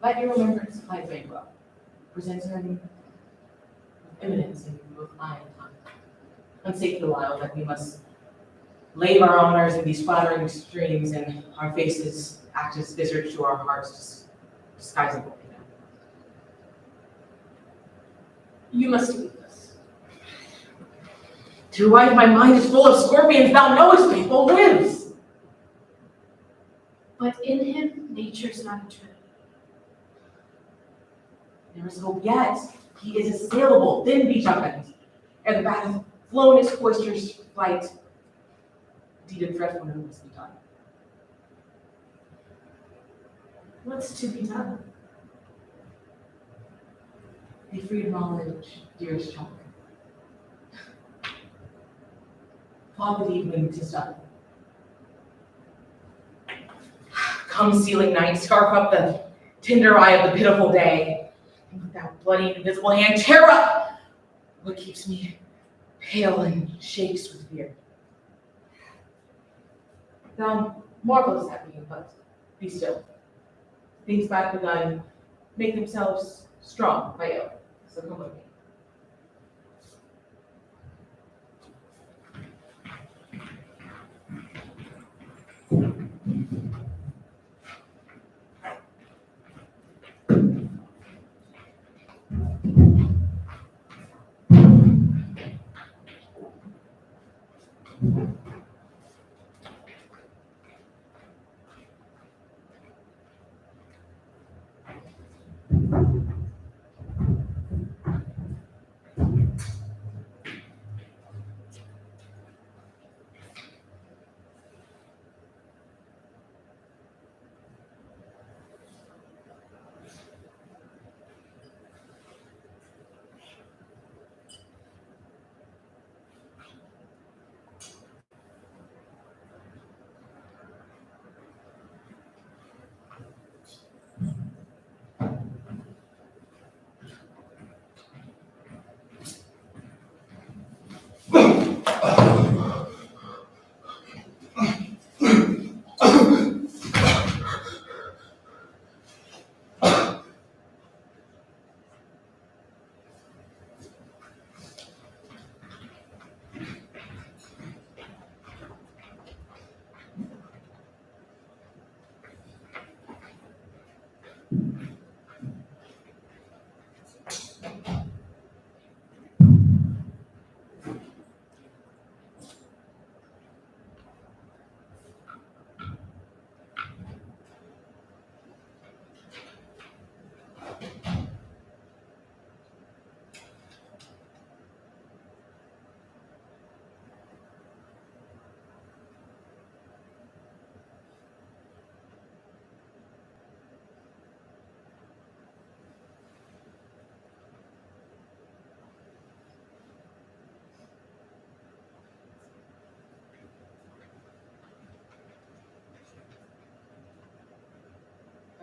Let your remembrance fight Banquo. Present him eminence in both eye and tongue. Unsake the while that we must lave our honors in these flattering streams, and our faces act as visage to our hearts, disguisable. You must do this. To wife, my mind is full of scorpions, thou knowest Banquo lives. But in him, nature's not eternal. There is hope yet. He is assailable, then be judgment. Ere the bat hath flown its cloister's flight, deed of dreadful no must be done. What's to be done? Be free of knowledge, dearest child. Plot the deed when 'tis done. Come, sealing night, scarf up the tender eye of the pitiful day, and with that bloody invisible hand tear up what keeps me pale and shakes with fear. Thou marvelous at me, but be still. Things bad begun make themselves strong by ill, so come with me.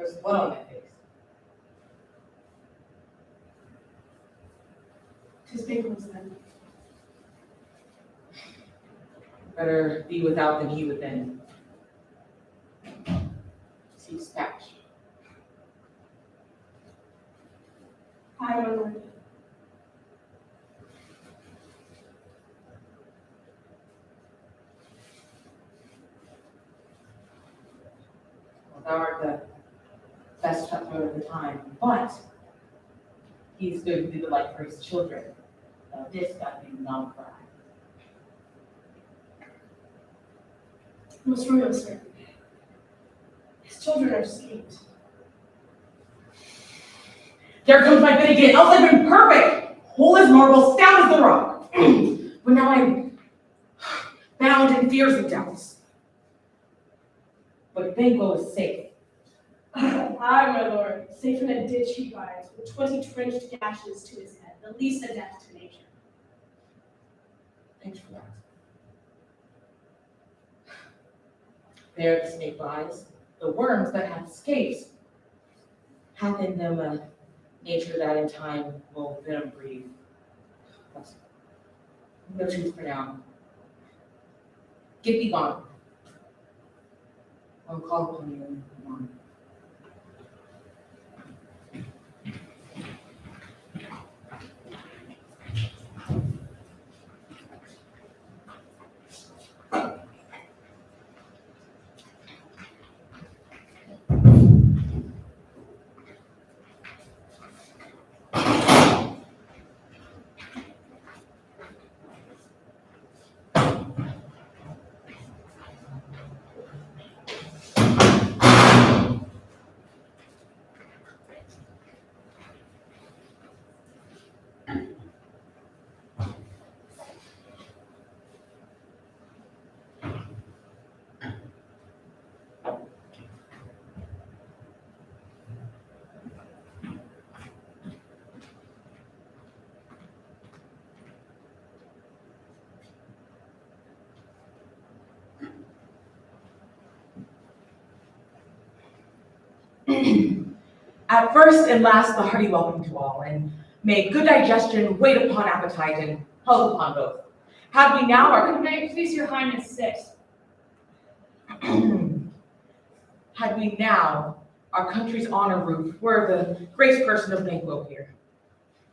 There's blood on my face. Tis Banquo's then. Better be without than he within. See dispatch. Aye, my lord. Well, thou art the best cutthroat of the time, but he's going to be the light for his children. Thou didst not be non-pride. Most royal, sir. His children are escaped. There comes my bit again. Else I've been perfect, whole as marble, stout as the rock. But now I'm bound in fears and doubts. But Banquo is safe. Aye, my lord. Safe in a ditch he lies, with 20 trenched gashes to his head, the least a death to nature. Thanks for that. There the snake lies. The worms that have escaped hath in them a nature that in time will venom breathe. But no truth for now. Get thee gone. I'll call upon you in the morning. At first and last, the hearty welcome to all, and may good digestion wait upon appetite and health upon both. Had we now our May it please your highness sit. had we now our country's honor roof were the grace person of Banquo here,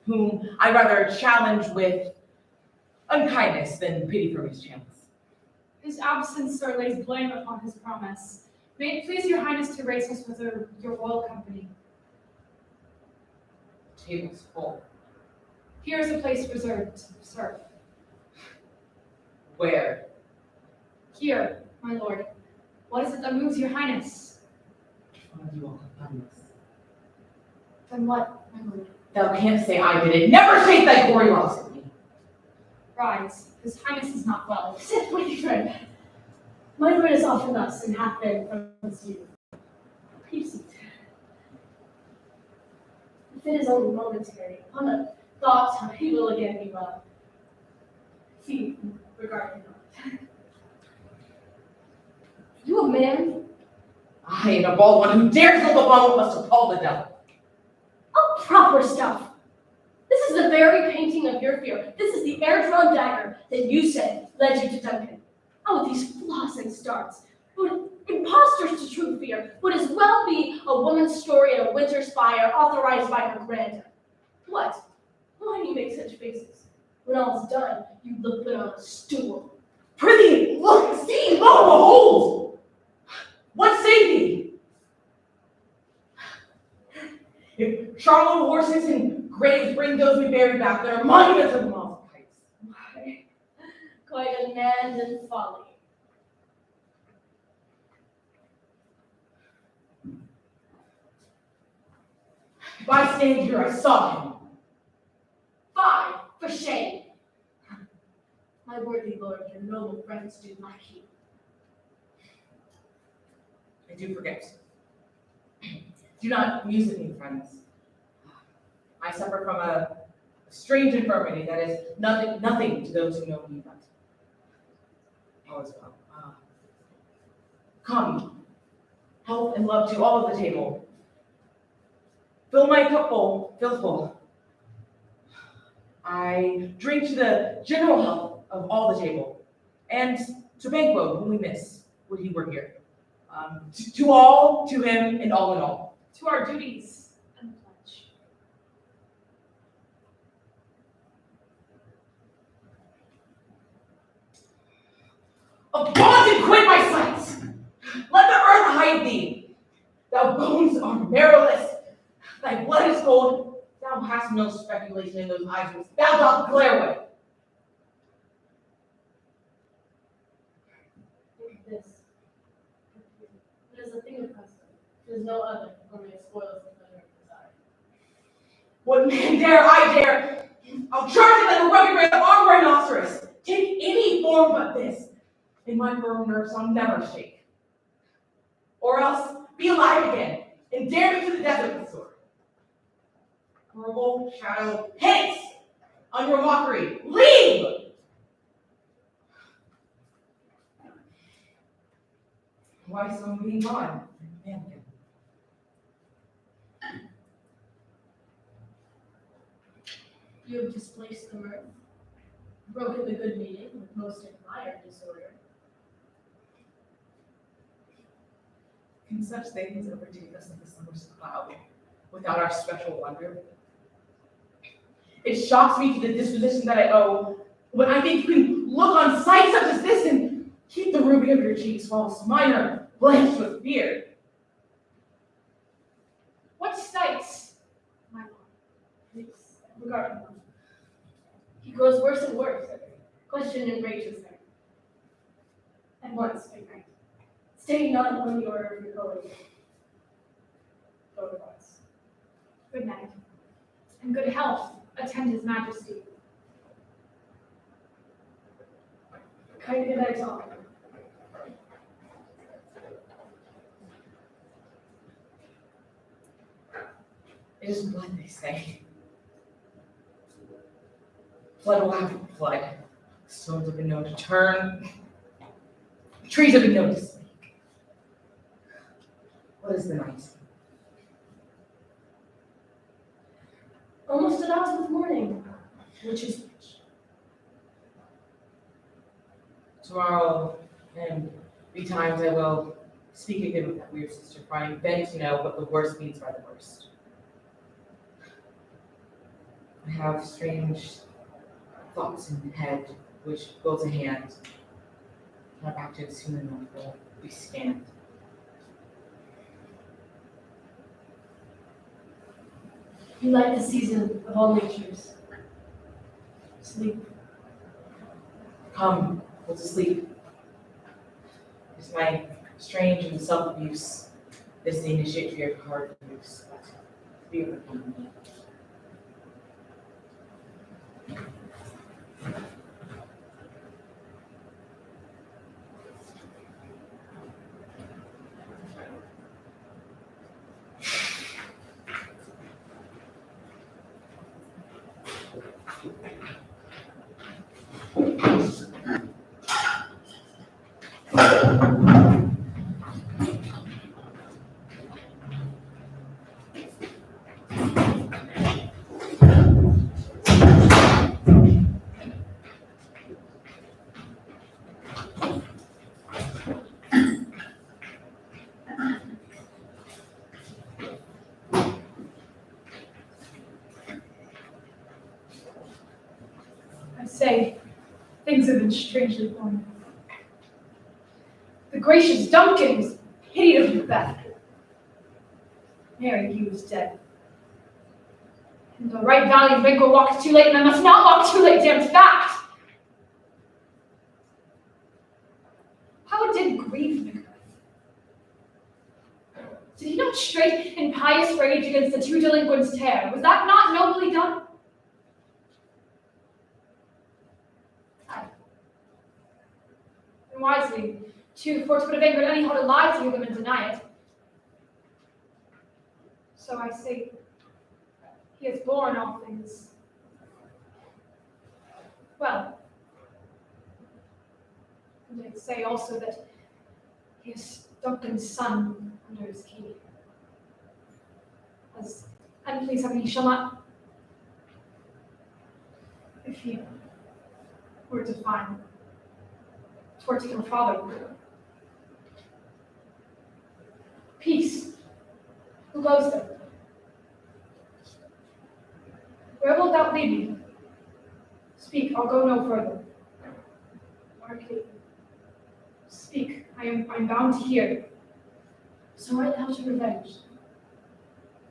whom I rather challenge with unkindness than pity for his chance. His absence, sir, lays blame upon his promise. May it please your highness to grace us with your royal company. Table's full. Here is a place reserved, sir. Where? Here, my lord. What is it that moves your highness? One of you all have done this. Then what, my lord? Thou canst say I did it. Never shake thy gory loss at me. Rise. His highness is not well. Sit, my friend. My lord is often thus, and hath been from his youth. Please seat. If it is only momentary, upon the thought he will again be well. See, regard him not. You a man? I am a bald one who dares look upon what must appall the devil. Oh, proper stuff. This is the very painting of your fear. This is the air-drawn dagger that you said led you to Duncan. Oh, these flaws and starts. Would impostors to true fear would as well be a woman's story in a winter's fire authorized by her grandeur. What? Why do you make such faces? When all's done, you look good on a stool. Prithee, look, see, lo, behold! What say thee? If charlotte horses and graves bring those we bury back, there are monuments of moss pipes. Why, quite a man in folly. If I stand here, I saw him. Fie, for shame. My worthy lord, your noble friends do lack you. I do forget. Do not amuse with me, friends. I suffer from a strange infirmity that is nothing to those who know me, but all is well. Come, health and love to all of the table. Fill my cup full. I drink to the general health of all the table, and to Banquo, whom we miss, would he were here. To all, to him, and all in all. To our duties and the pledge. Avaunt and quit my sight! Let the earth hide thee! Thou bones are marrowless, thy blood is cold, thou hast no speculation in those eyes which thou dost glare with. Think of this. It is a thing of custom. There is no other, or may it spoils the pleasure of desire. What man dare, I dare! I'll charge it like a rugged red armed rhinoceros! Take any form but this, and my firm nerves I'll never shake. Or else be alive again, and dare me to the death of the sword. Horrible shadow, hence! On your mockery, leave! Why so moving on? You have displaced the mirth, broken the good meaning with most admired disorder. Can such things overtake us like the summer's cloud, without our special wonder? It shocks me to the disposition that I owe, when I think you can look on sight such as this and keep the ruby of your cheeks, whilst mine are blanched with fear. What sights, my lord? Please, regard him. He grows worse and worse. Question enrages her. At once, good night. Stay not on the order of your going. Go at once. Good night. And good health attend his majesty. Kind good night, all. It is blood, they say. Blood will have blood. Stones have been known to turn. Trees have been known to speak. What is the night? Almost at odds with morning, which is which. Tomorrow, and betimes I will speak again with that weird sister, for I beg to know what the worst means by the worst. I have strange thoughts in the head which go to hand. Not acted soon enough will be scanned. You like the season of all natures. Sleep. Come, go to sleep. It's my strange and self-abuse. This is the initiate for your hard abuse. Be with me. Say, things have been strangely born. The gracious Duncan was pitied of Macbeth. Mary, he was dead. And the right valiant Banquo walked too late, and I must not walk too late, damned fact! How it did grieve Macbeth. Did he not straight in pious rage against the two delinquents tear? Was that not nobly done? And wisely, too, for it would have angered any heart alive to hear them and deny it. So I say, he has borne all things. Well, and I say also that he is Duncan's son under his key. As And please heaven, he shall not. If he were to find, toward to kill father. Peace. Who goes there? Where wilt thou lead me? Speak, I'll go no further. Kaitlyn, speak, I am bound to hear. So art thou to revenge,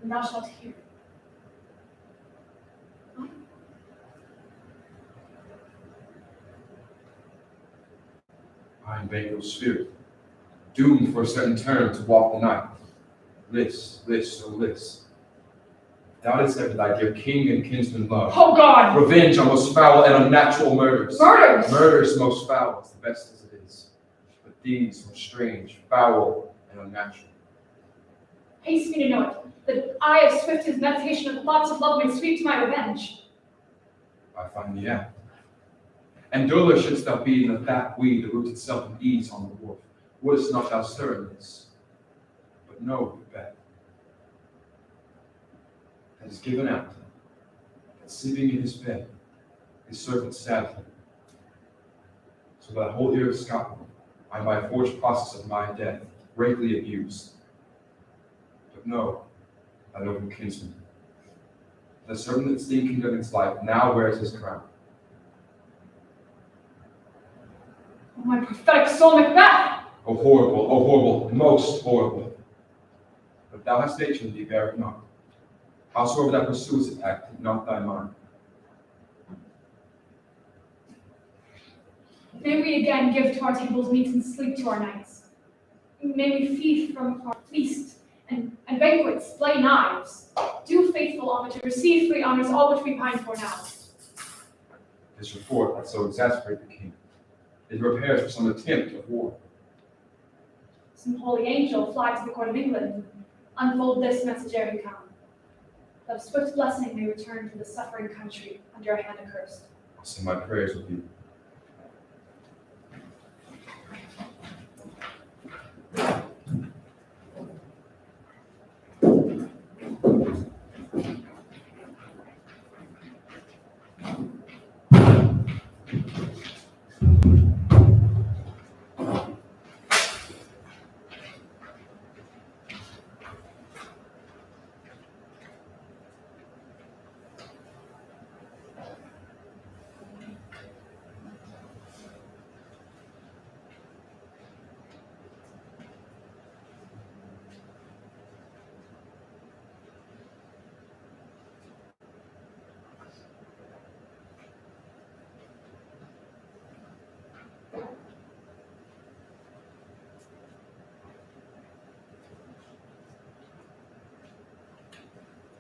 and thou shalt hear. What? I am Banquo's spirit, doomed for a certain term to walk the night. List, oh list. Thou didst ever thy dear king and kinsman love. Oh God! Revenge on most foul and unnatural murders. Murders! Murders most foul, as the best as it is. But these were strange, foul, and unnatural. Haste me to know it, that I of swiftest meditation and thoughts of love may sweep to my revenge. I find the act. And duller shouldst thou be than that weed that roots itself in ease on the wharf. Wouldst not thou stir in this? But know, Macbeth, that is given out, that sleeping in his bed, his servant sadly. So that whole ear of Scotland, I by a forged process of my death, greatly abused. But know, thy noble kinsman, the servant that stinking of its life now wears his crown. Oh, my prophetic soul, Macbeth! Oh horrible, most horrible. But thou hast nature in thee, bear it not. Howsoever thou pursuest it, act not thy mind. May we again give to our tables meat and sleep to our nights. May we feed from our feast and banquets, slay knives, do faithful homage, and receive free honors, all which we pine for now. This report hath so exasperated the king. It prepares for some attempt of war. Some holy angel fly to the court of England, unfold this message ere he come. That swift blessing may return to the suffering country under a hand accursed. I'll send my prayers with you.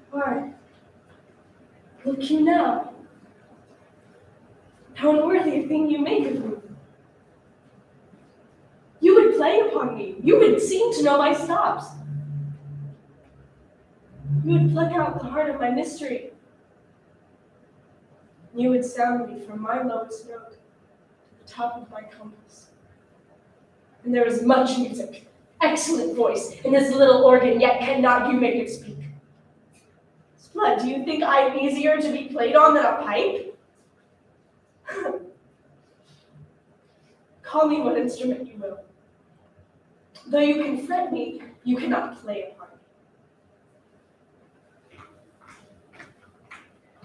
Why, look you now. How unworthy a thing you make of me. You would play upon me. You would seem to know my stops. You would pluck out the heart of my mystery. You would sound me from my lowest note to the top of my compass. And there is much music, excellent voice in this little organ, yet cannot you make it speak. What, do you think I'm easier to be played on than a pipe? Call me what instrument you will. Though you can fret me, you cannot play upon me.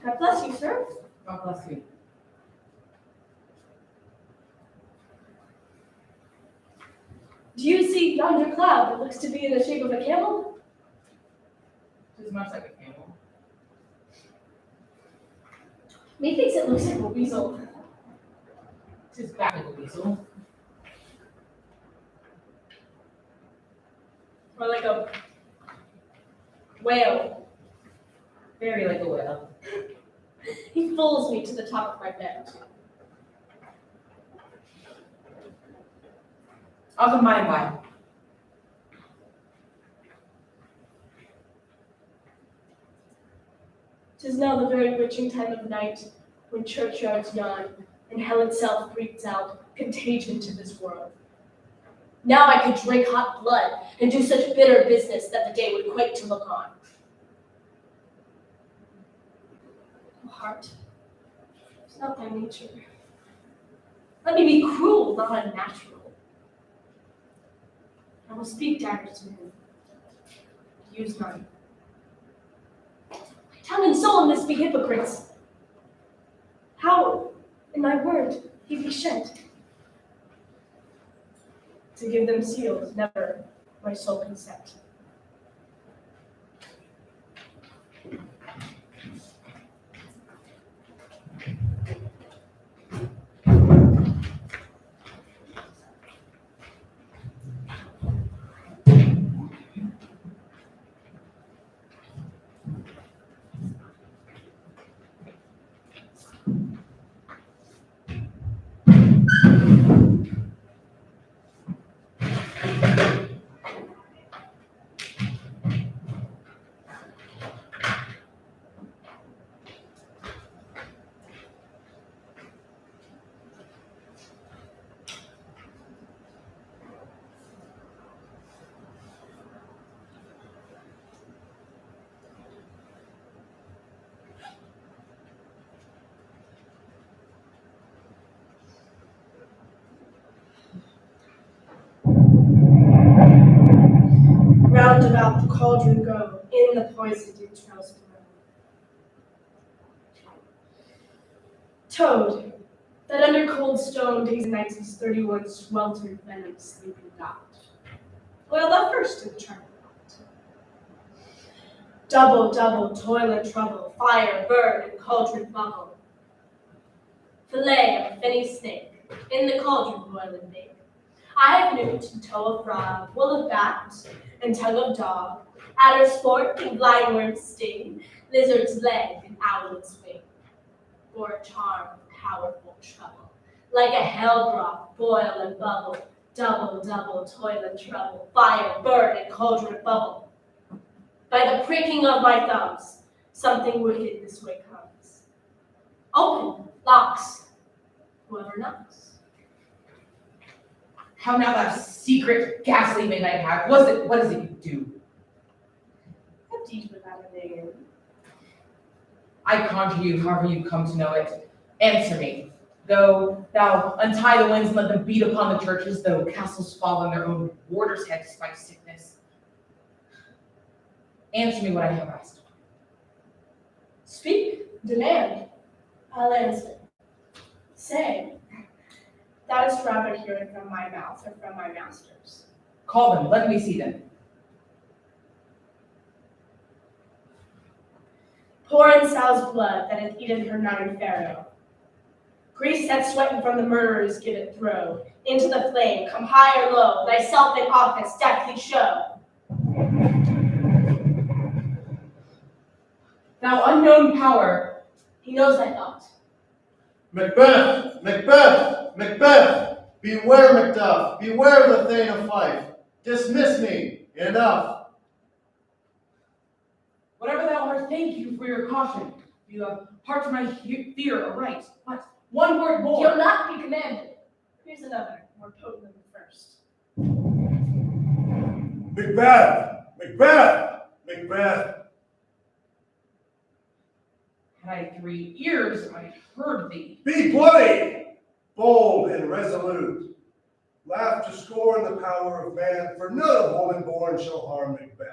God bless you, sir. God bless you. Do you see yonder cloud that looks to be in the shape of a camel? It is much like a camel. Methinks it looks like a weasel. It is back like a weasel. Or like a whale. Very like a whale. He fools me to the top of my bed. Of the mind by. 'Tis now the very witching time of night, when churchyards yawn, and hell itself breathes out contagion to this world. Now I could drink hot blood and do such bitter business that the day would quake to look on. heart. It's not thy nature. Let me be cruel, not unnatural. I will speak daggers to him. Use none. My tongue and soul in this be hypocrites. How, in my word, he be shed? To give them seals, never my soul consent. Round about the cauldron go, in the poisoned entrails below. Toad, that under cold stone days and nights his 31 sweltered venom sleeping got. Oil the first in the charnel pot. Double toil and trouble, fire, burn, and cauldron bubble. Fillet of finny snake, in the cauldron boil and bake. I have newt and toe of frog, wool of bat, and tongue of dog, adder sport and blindworm sting, lizard's leg and owlet's wing. For a charm of powerful trouble, like a hell broth, boil and bubble, double toil and trouble, fire, burn, and cauldron bubble. By the pricking of my thumbs, something wicked this way comes. Open, locks, whoever knocks. How now, thou secret, ghastly midnight hag? What is it you do? A deed without a name. I conjure you, however you come to know it, answer me. Though thou untie the winds and let them beat upon the churches, though castles fall on their own warders' heads by sickness. Answer me what I have asked. Speak, demand. I'll answer. Say, thou rather hear it from my mouth or from my masters. Call them, let me see them. Pour in Sal's blood that hath eaten her nun Pharaoh. Grease that sweating from the murderers give it throw. Into the flame, come high or low, thyself in office deftly show. Thou unknown power, He knows thy thought. Macbeth! Macbeth! Macbeth! Beware, Macduff! Beware the Thane of Fife! Dismiss me! Enough! whatever thou art, thank you for your caution. You have heart to my fear aright. What? One word more. He'll not be commanded. Here's another, more potent than the first. Macbeth! Macbeth! Macbeth! Had I 3 ears, I heard thee. Be bloody! Bold and resolute. Laugh to scorn the power of man, for none of woman born shall harm Macbeth.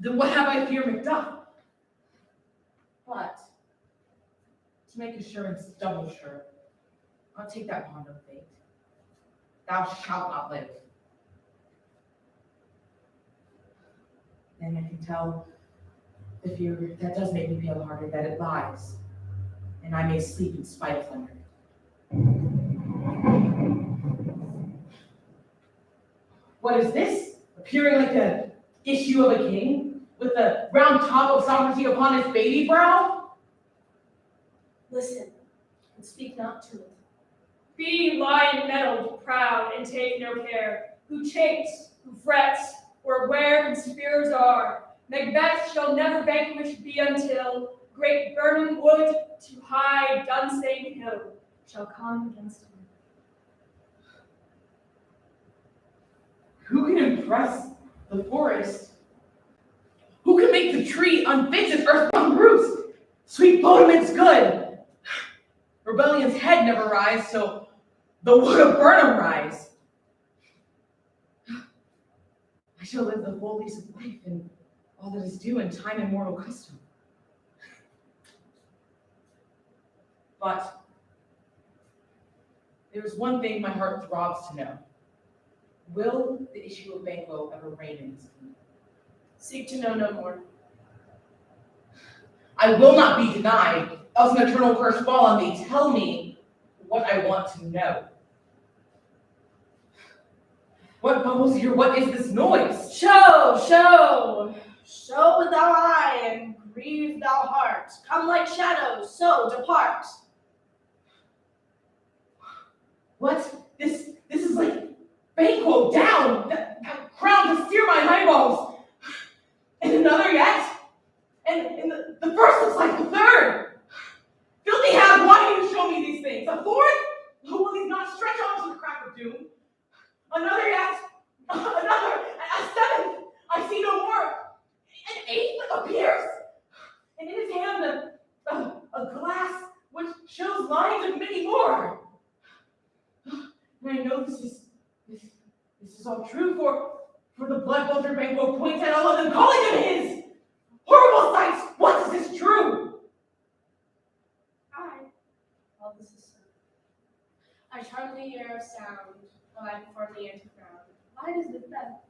Then what have I fear Macduff? But to make assurance double sure, I'll take that bond of fate. Thou shalt not live. Then I can tell the fear that does make me pale-hearted that it lies, and I may sleep in spite of thunder. What is this? Appearing like the issue of a king, with the round top of sovereignty upon his baby brow? Listen, and speak not to it. Be lion-mettled, proud, and take no care, who chafes, who frets, or where conspirators are. Macbeth shall never vanquished be until great burning wood to high Dunsane hill shall come against him. Who can impress the forest? Who can make the tree unfit as earth King Bodeman's good. Rebellion's head never rise, so the wood of Burnham rise. I shall live the whole lease of life and all that is due in time and mortal custom. But there is one thing my heart throbs to know. Will the issue of Banquo ever reign in this kingdom? Seek to know no more. I will not be denied, else an eternal curse fall on me. Tell me what I want to know. What bubbles here? What is this noise? Show, show! Show with thou eye and grieve thou heart. Come like shadows, so depart. What? This is like Banquo down, that crown to steer my eyeballs. And another yet. And the first looks like the third. Filthy hag, why do you show me these things? A fourth? Who will these not stretch onto the crack of doom? Another yet. Another. A seventh. I see no more. An eighth appears. And in his hand a glass which shows lines of many more. And I know this is all true, for the blood vulture Banquo points at all of them, calling them his. Horrible sights! What is this true? All this is true. I charm the air of sound, while I perform the anti-crown. Why does Macbeth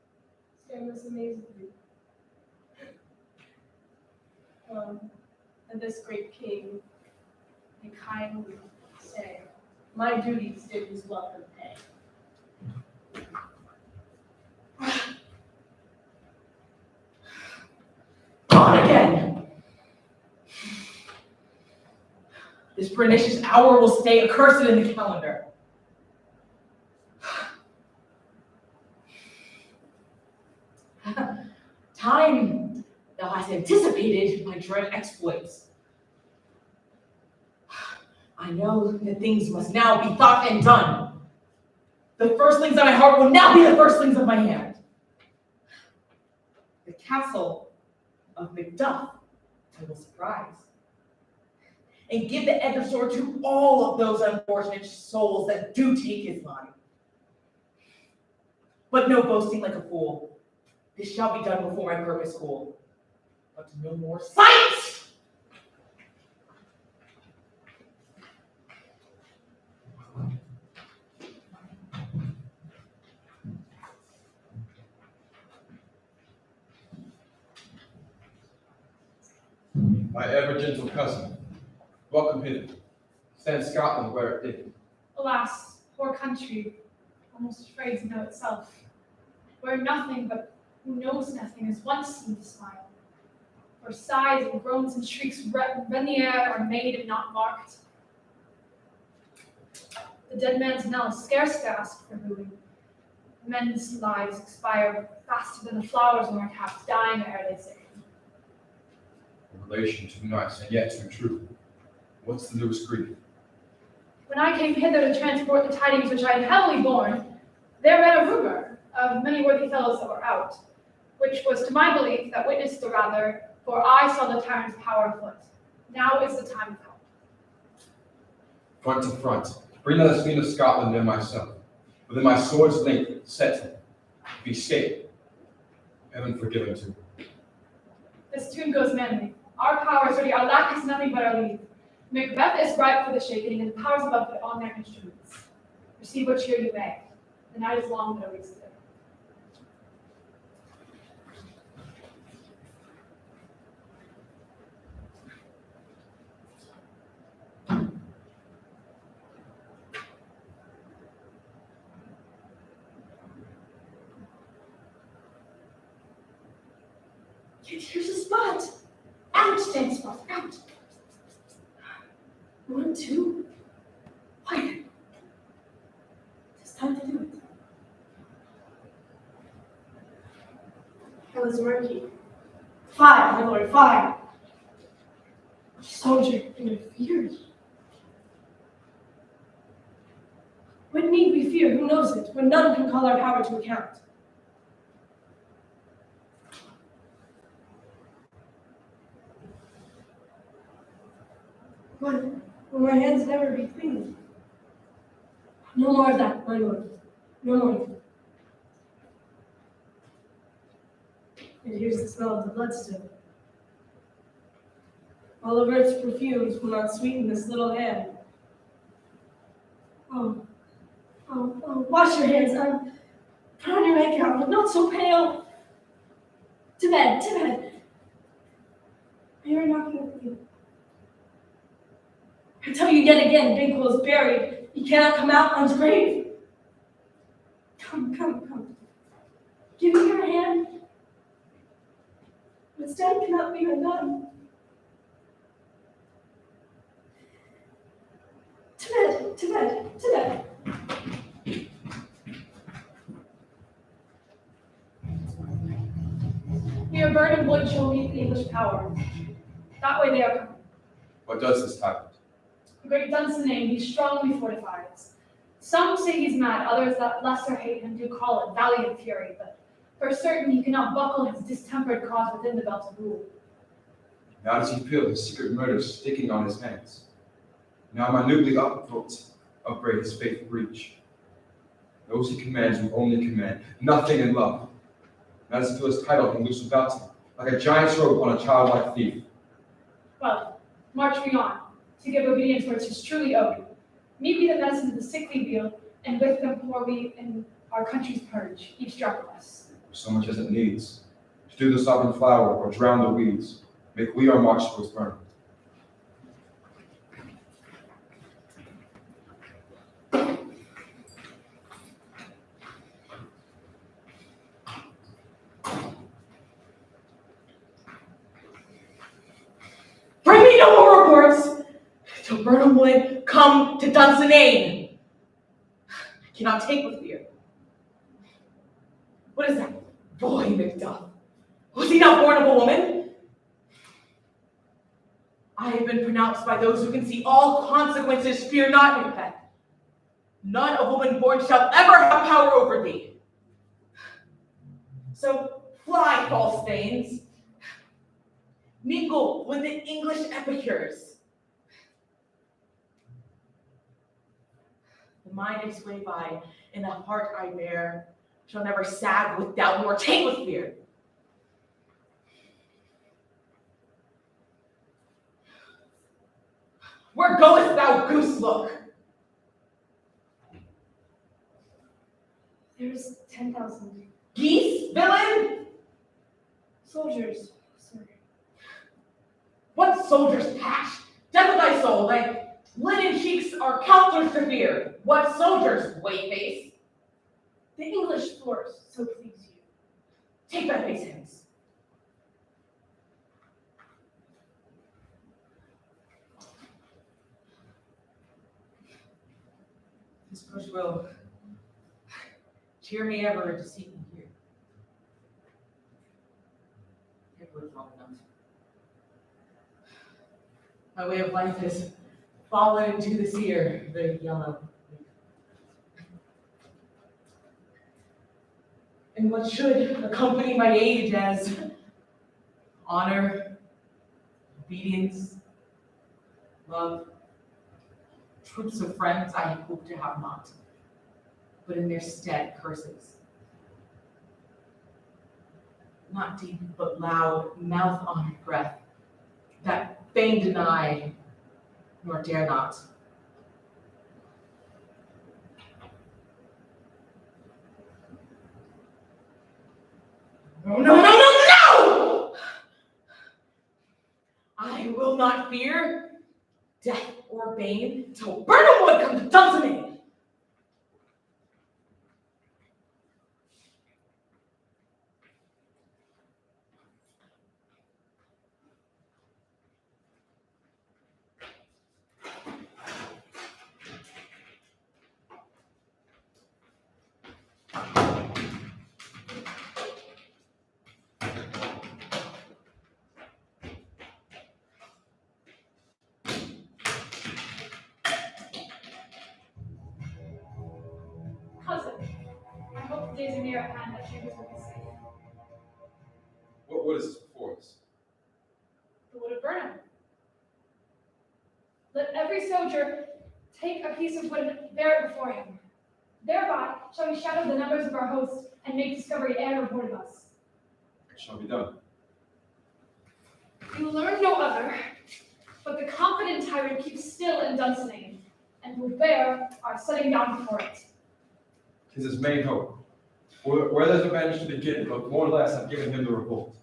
stand this amazingly? And this great king may kindly say, my duties did his welcome pay. Gone again! This pernicious hour will stay accursed in the calendar. Time, thou hast anticipated my dread exploits. I know that things must now be thought and done. The firstlings of my heart will now be the firstlings of my hand. The castle of Macduff I will surprise. And give the edge of sword to all of those unfortunate souls that do take his life. But no boasting like a fool. This shall be done before my purpose cool. But no more sight! My ever-gentle cousin, welcome hither. Stand Scotland where it did. Alas, poor country, almost afraid to know itself, where nothing but who knows nothing has once seemed to smile, where sighs and groans and shrieks rend the air are made and not marked. The dead man's knell scarce gasped for moving. Men's lives expire faster than the flowers on our caps, dying ere they sing. A relation too nice and yet too true. What's the newest grief? When I came hither to transport the tidings which I had heavily borne, there ran a rumor of many worthy fellows that were out, which was to my belief that witnessed the rather, for I saw the tyrant's power afoot. Now is the time of help. Front to front, bring the queen of Scotland and myself. Within my sword's length, set him. If he escape, heaven forgive him too. This tune goes manly. Our power is ready, our lack is nothing but our lead. Macbeth is ripe for the shaking, and the powers above put on their instruments. Receive what cheer you may. The night is long, but awaits the day. Here's a spot. Out, stand spot, out. 1, 2. Quiet. It's time to do it. How is working? Fire, my lord, fire. Soldier interfered. What need we fear? Who knows it? When none can call our power to account. But will my hands never be clean? No more of that, my lord. No more. And here's the smell of the blood still. All of earth's perfumes will not sweeten this little hand. Oh, wash your hands. Put on your nightgown, but not so pale. To bed, to bed. I hear a knocking at you. I tell you yet again, Banquo is buried. He cannot come out on his grave. Come. Give me your hand. This death cannot be undone. To bed. Near Burnham Wood shall meet the English power. That way they are coming. What does this tyrant? The great Duncan he strongly fortifies. Some say he's mad, others that lesser hate him do call it valiant fury, but for certain he cannot buckle his distempered cause within the belt of rule. Now does he feel his secret murder sticking on his hands? Now minutely upbraid his faithful breach. Those he commands will only command, nothing in love. Now does he feel his title hang loose about him, like a giant's robe on a childlike thief. Well, march we on, to give obedience where 'tis truly owed. Meet we the medicine of the sickly veal, and with them pour we in our country's purge, each drop of us. So much as it needs. Stew the sovereign flower, or drown the weeds. Make we our march towards burn. Bring me no more reports till Burnham Wood come to Dunsinane. I cannot take with fear. What is that? Boy, Macduff. Was he not born of a woman? I have been pronounced by those who can see all consequences. Fear not, Macbeth. None of woman born shall ever have power over thee. So fly, false thanes. Mingle with the English epicures. The mind I sway by, and the heart I bear, shall never sag with doubt nor take with fear. Where goest thou, goose look? There's 10,000 Geese, villain? soldiers, sir. What soldier's patch? Death of thy soul, thy linen cheeks are counselors to fear. What soldiers, wayface? The English force, so please you. Take thy face hence. This push will cheer me ever to seek me here. It was long enough. My way of life has fallen into the seer, the yellow. And what should accompany my age as honor, obedience, love, troops of friends I hope to have not, but in their stead curses. Not deep, but loud, mouth-honored breath, that fain deny, nor dare not. No! I will not fear death or bane till Burnham Wood comes to Dunsinane. Cousin, I hope the days are near at hand that chambers will be safe. What is this before us? The wood of Burnham. every soldier take a piece of wood and bear it before him. Thereby shall we shadow the numbers of our hosts and make discovery ere report of us. It shall be done. You will learn no other, but the confident tyrant keeps still in Dunsinane, and will bear our setting down before it. 'Tis his main hope. Where there's revenge to begin, but more or less have given him the revolt.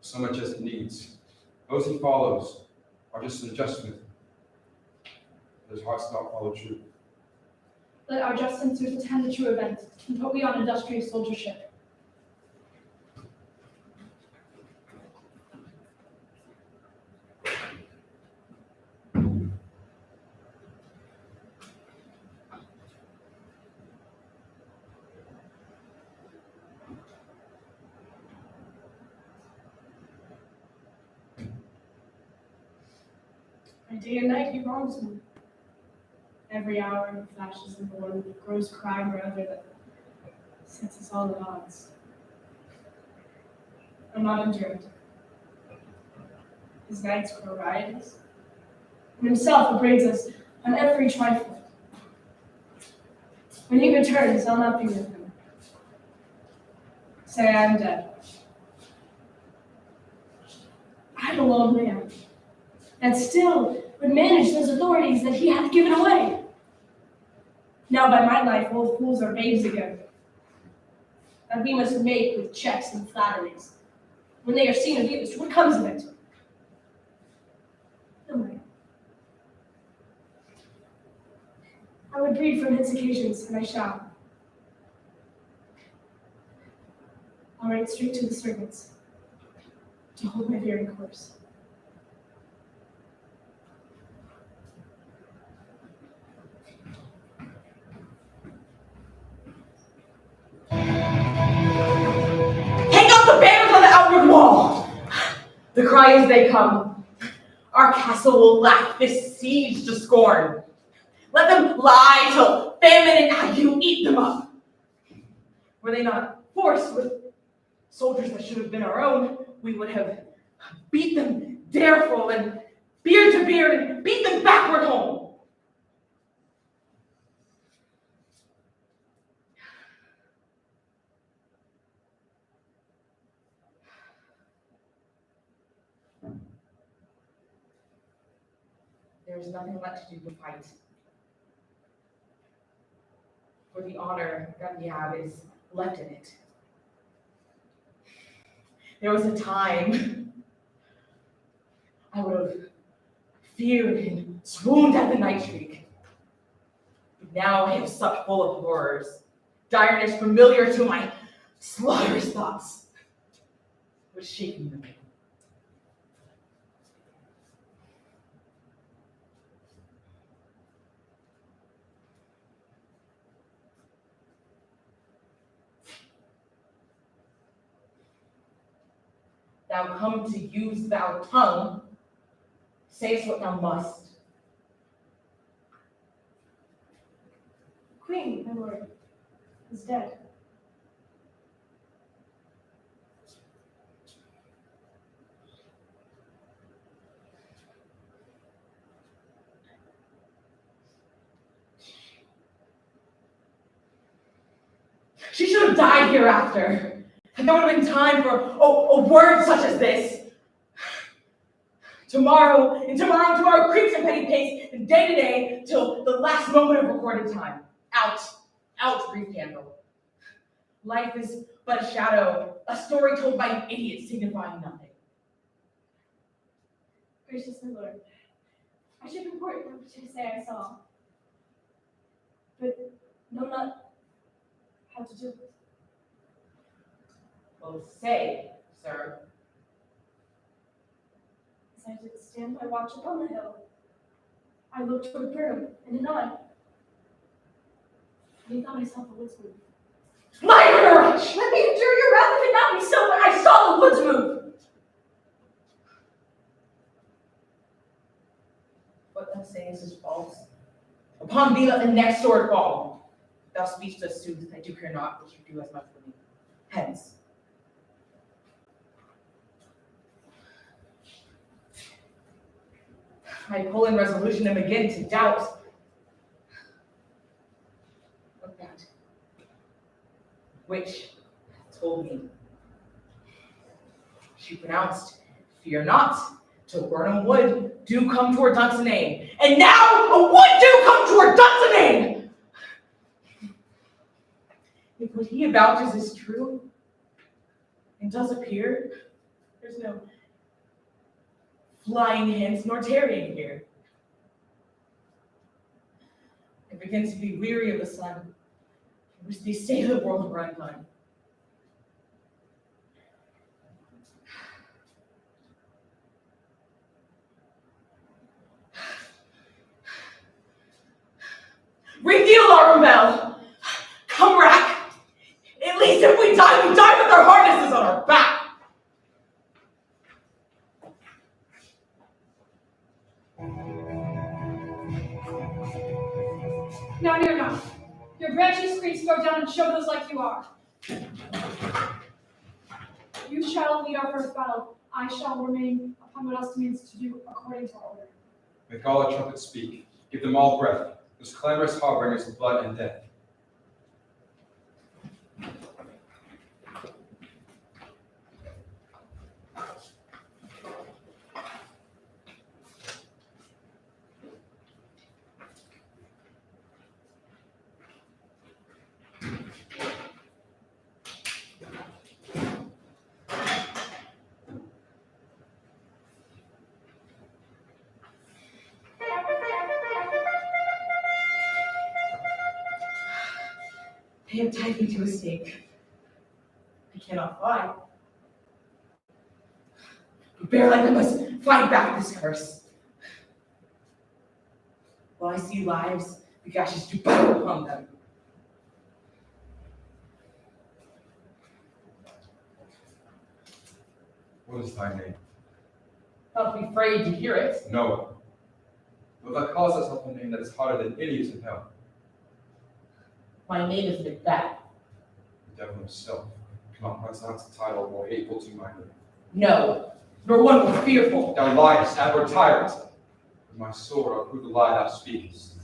So much as it needs. Those he follows are just an adjustment. But his heart's not follow true. Let our just censors attend the true event, and put we on industrious soldiership. By day and night he wrongs me. Every hour he flashes the one gross crime or other that sets us all at odds. I'm not endured. His nights grow riotous, and himself upbraids us on every trifle. When he returns, I'll not be with him. Say I am dead. I'm a lone man, and still would manage those authorities that he hath given away. Now by my life old fools are babes again, and we must make with checks and flatteries. When they are seen abused, what comes of it? No way. I would breed from his occasions, and I shall. I'll write straight to the servants, to hold my very course. Hang up the banners on the outward wall! The cry as they come. Our castle will laugh this siege to scorn. Let them lie till famine and ague eat them up. Were they not forced with soldiers that should have been our own, we would have beat them dareful and beard to beard and beat them backward home. There is nothing left to do but fight. For the honor that we have is left in it. There was a time I would have feared and swooned at the night shriek. But now I have supped full of horrors, direness familiar to my slaughterous thoughts, which shake me the Thou come to use thou tongue, say'st what thou must. Queen, my lord, is dead. She should have died hereafter. And there would have been time for a word such as this. Tomorrow creeps in petty pace, and day to day, till the last moment of recorded time. Out, brief candle. Life is but a shadow, a story told by an idiot signifying nothing. Gracious my lord, I should report that which I say I saw, but know not how to do it. Well, say, sir. As I did stand my watch upon the hill, I looked toward Burnham, and anon, I thought myself a woodsman. Liar, wretch! Let me endure your wrath if it not be so, but I saw the woods move. What thou sayest is false. Upon thee let the next sword fall. Thou speakst to sooth, I do care not, which you do as much for me. Hence. I pull in resolution and begin to doubt. But that witch told me. She pronounced, "Fear not, till Burnham Wood do come toward Dunsinane." And now a wood do come toward Dunsinane! If what he avouches is true, and does appear, there's no flying hence nor tarrying here. I begin to be weary of the sun, in which the state of the world were undone. Ring the alarm bell! Come rack! At least if we die with our harnesses on our back! Now near enough. Your branches screech go down and show those like you are. You shall lead our first battle. I shall remain upon what else means to do according to our order. Make all the trumpets speak. Give them all breath. Those clamorous harbingers of blood and death. They have tied me to a stake. I cannot fly. Bear like I must fight back this curse. While I see lives, the gashes do battle upon them. What is thy name? Don't be afraid to hear it. No. Wilt thou cause thyself a name that is harder than any is in hell? My name is Macbeth. The devil himself cannot pronounce a title more hateful to my name. No, nor one more fearful. Thou liest, outward tyrant. With my sword I'll prove the lie thou speakest.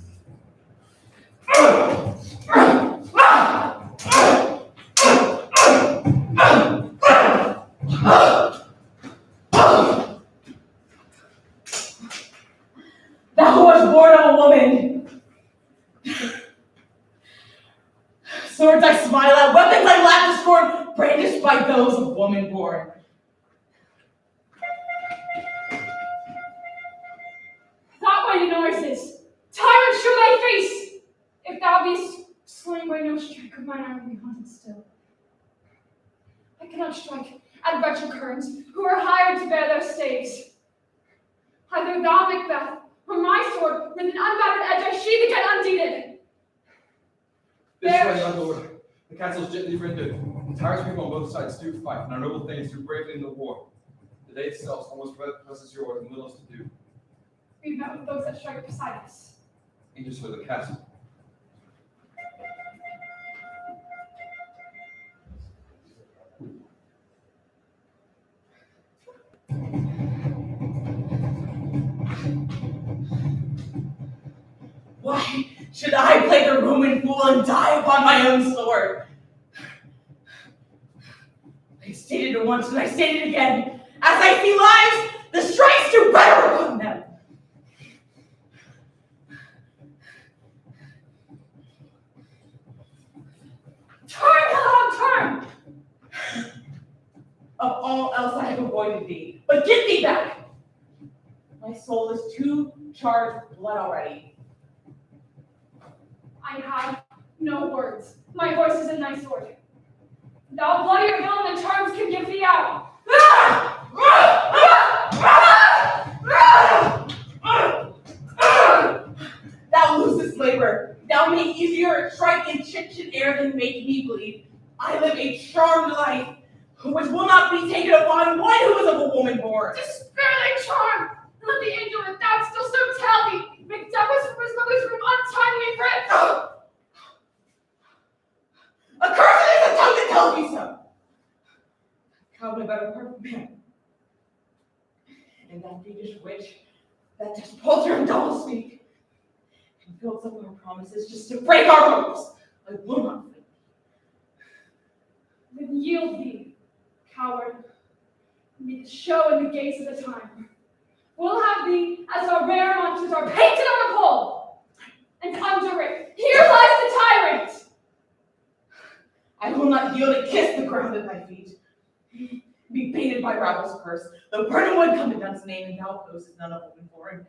Thou wast born of a woman. Swords I smile at, weapons I laugh to scorn, brandished by those of woman born. That mighty noises! Tyrant, show thy face! If thou beest slain by no strike of mine, I will be haunted still. I cannot strike at wretched currents who are hired to bear their staves. Either thou, Macbeth, or my sword, with an unbattered edge I sheathe again undeeded. This There- way, my lord. The castle is gently rendered. The tyrants people on both sides do fight, and our noble thanes do bravely in the war. The day itself almost presses yours and little else to do. We met with those that strike beside us. Angels for the castle. Why should I play the Roman fool and die upon my own sword? I stated it once and I state it again. As I see lives, the strikes do better upon them. Turn, Hellhound, turn! Of all else I have avoided thee, but get thee back. My soul is too charged with blood already. I have no words. My voice is in thy sword. Thou bloodier villain than terms can give thee out. Thou losest labor. Thou make easier strike in chinchin air than make me bleed. I live a charmed life, which will not be taken upon one who is of a woman born. Despair thy charm, and let the angel that thou still so tell thee, Macduff was from his mother's room untimely ripped. Accursed is the tongue that tells me so. Cowed about a perfect man. And that fiendish witch that just pulls her in double speak and fills up our promises just to break our hopes. I will not fight. Then yield thee, coward. Make the show in the gaze of the time. We'll have thee as our rare monsters are painted on a pole, and conjure it. Here lies the tyrant! I will not yield and kiss the ground at thy feet. Be baited by rabble's curse, though burden would come in Dunn's name, and thou is none of woman born.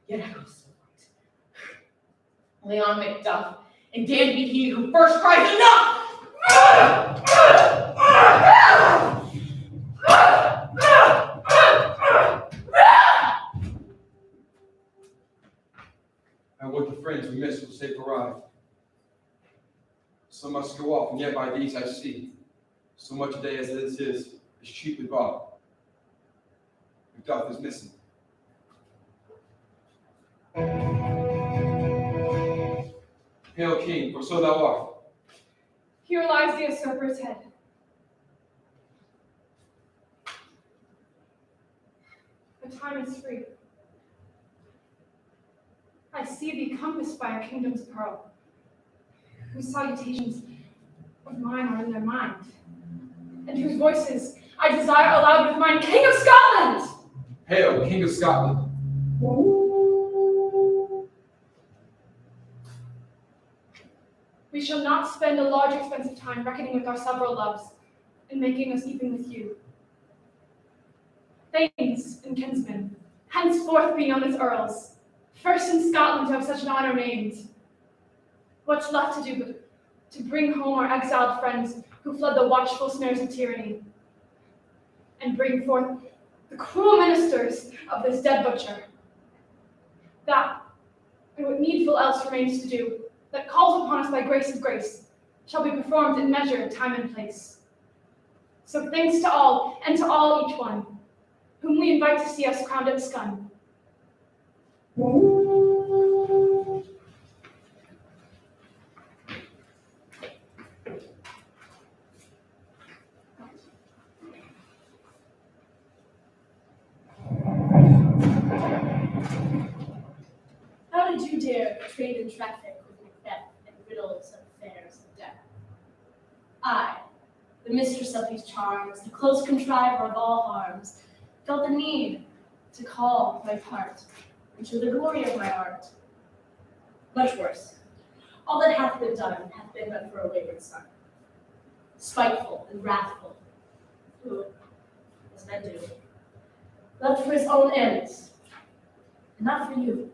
Yet I will still fight. Leon Macduff, and damned be he who first cries enough! I would the friends we miss will safe arrive. So must go off, and yet by these I see. So much a day as this is cheaply bought. Macduff is missing. Hail, King, for so thou art. Here lies the usurper's head. The time is free. I see thee compassed by a kingdom's pearl, whose salutations of mine are in their mind, and whose voices I desire aloud with mine, King of Scotland! Hail, King of Scotland. We shall not spend a large expense of time reckoning with our several loves, and making us even with you. Thanes and kinsmen, henceforth be known as earls, first in Scotland to have such an honor named. What's left to do but to bring home our exiled friends who fled the watchful snares of tyranny, and bring forth the cruel ministers of this dead butcher. That, and what needful else remains to do, that calls upon us by grace of grace, shall be performed in measure, time, and place. So thanks to all, and to all each one, whom we invite to see us crowned at Scun. How did you dare trade in traffic with Macbeth and riddles of affairs of death? I, the mistress of these charms, the close contriver of all harms, felt the need to call my part into the glory of my art. Much worse, all that hath been done hath been but for a wayward son, spiteful and wrathful, who, as men do, loved for his own ends, and not for you.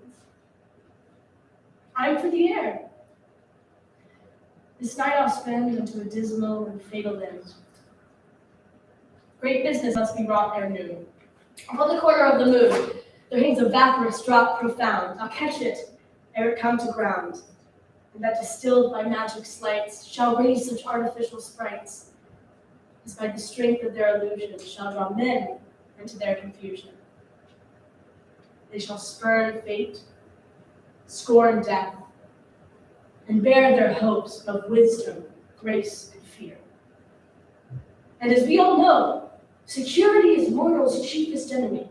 I'm for the air. This night I'll spend unto a dismal and fatal end. Great business must be wrought ere noon. Upon the corner of the moon, there hangs a vaporous drop profound. I'll catch it ere it come to ground, and that distilled by magic sleights shall raise such artificial sprites, as by the strength of their illusion shall draw men into their confusion. They shall spurn fate, scorn death, and bear their hopes of wisdom, grace, and fear. And as we all know, security is mortal's chiefest enemy.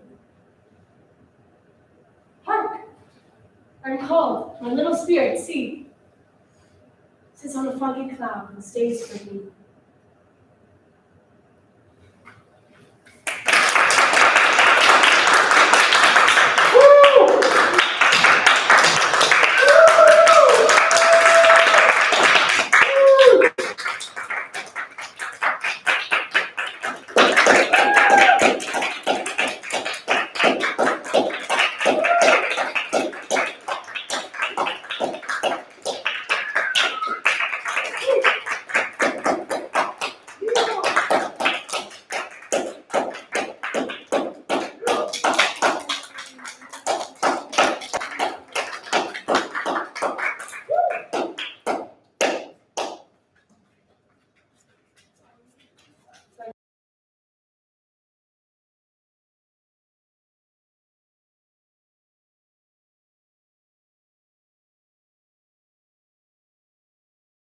Hark! I'm called, my little spirit, see, sits on a foggy cloud and stays for me,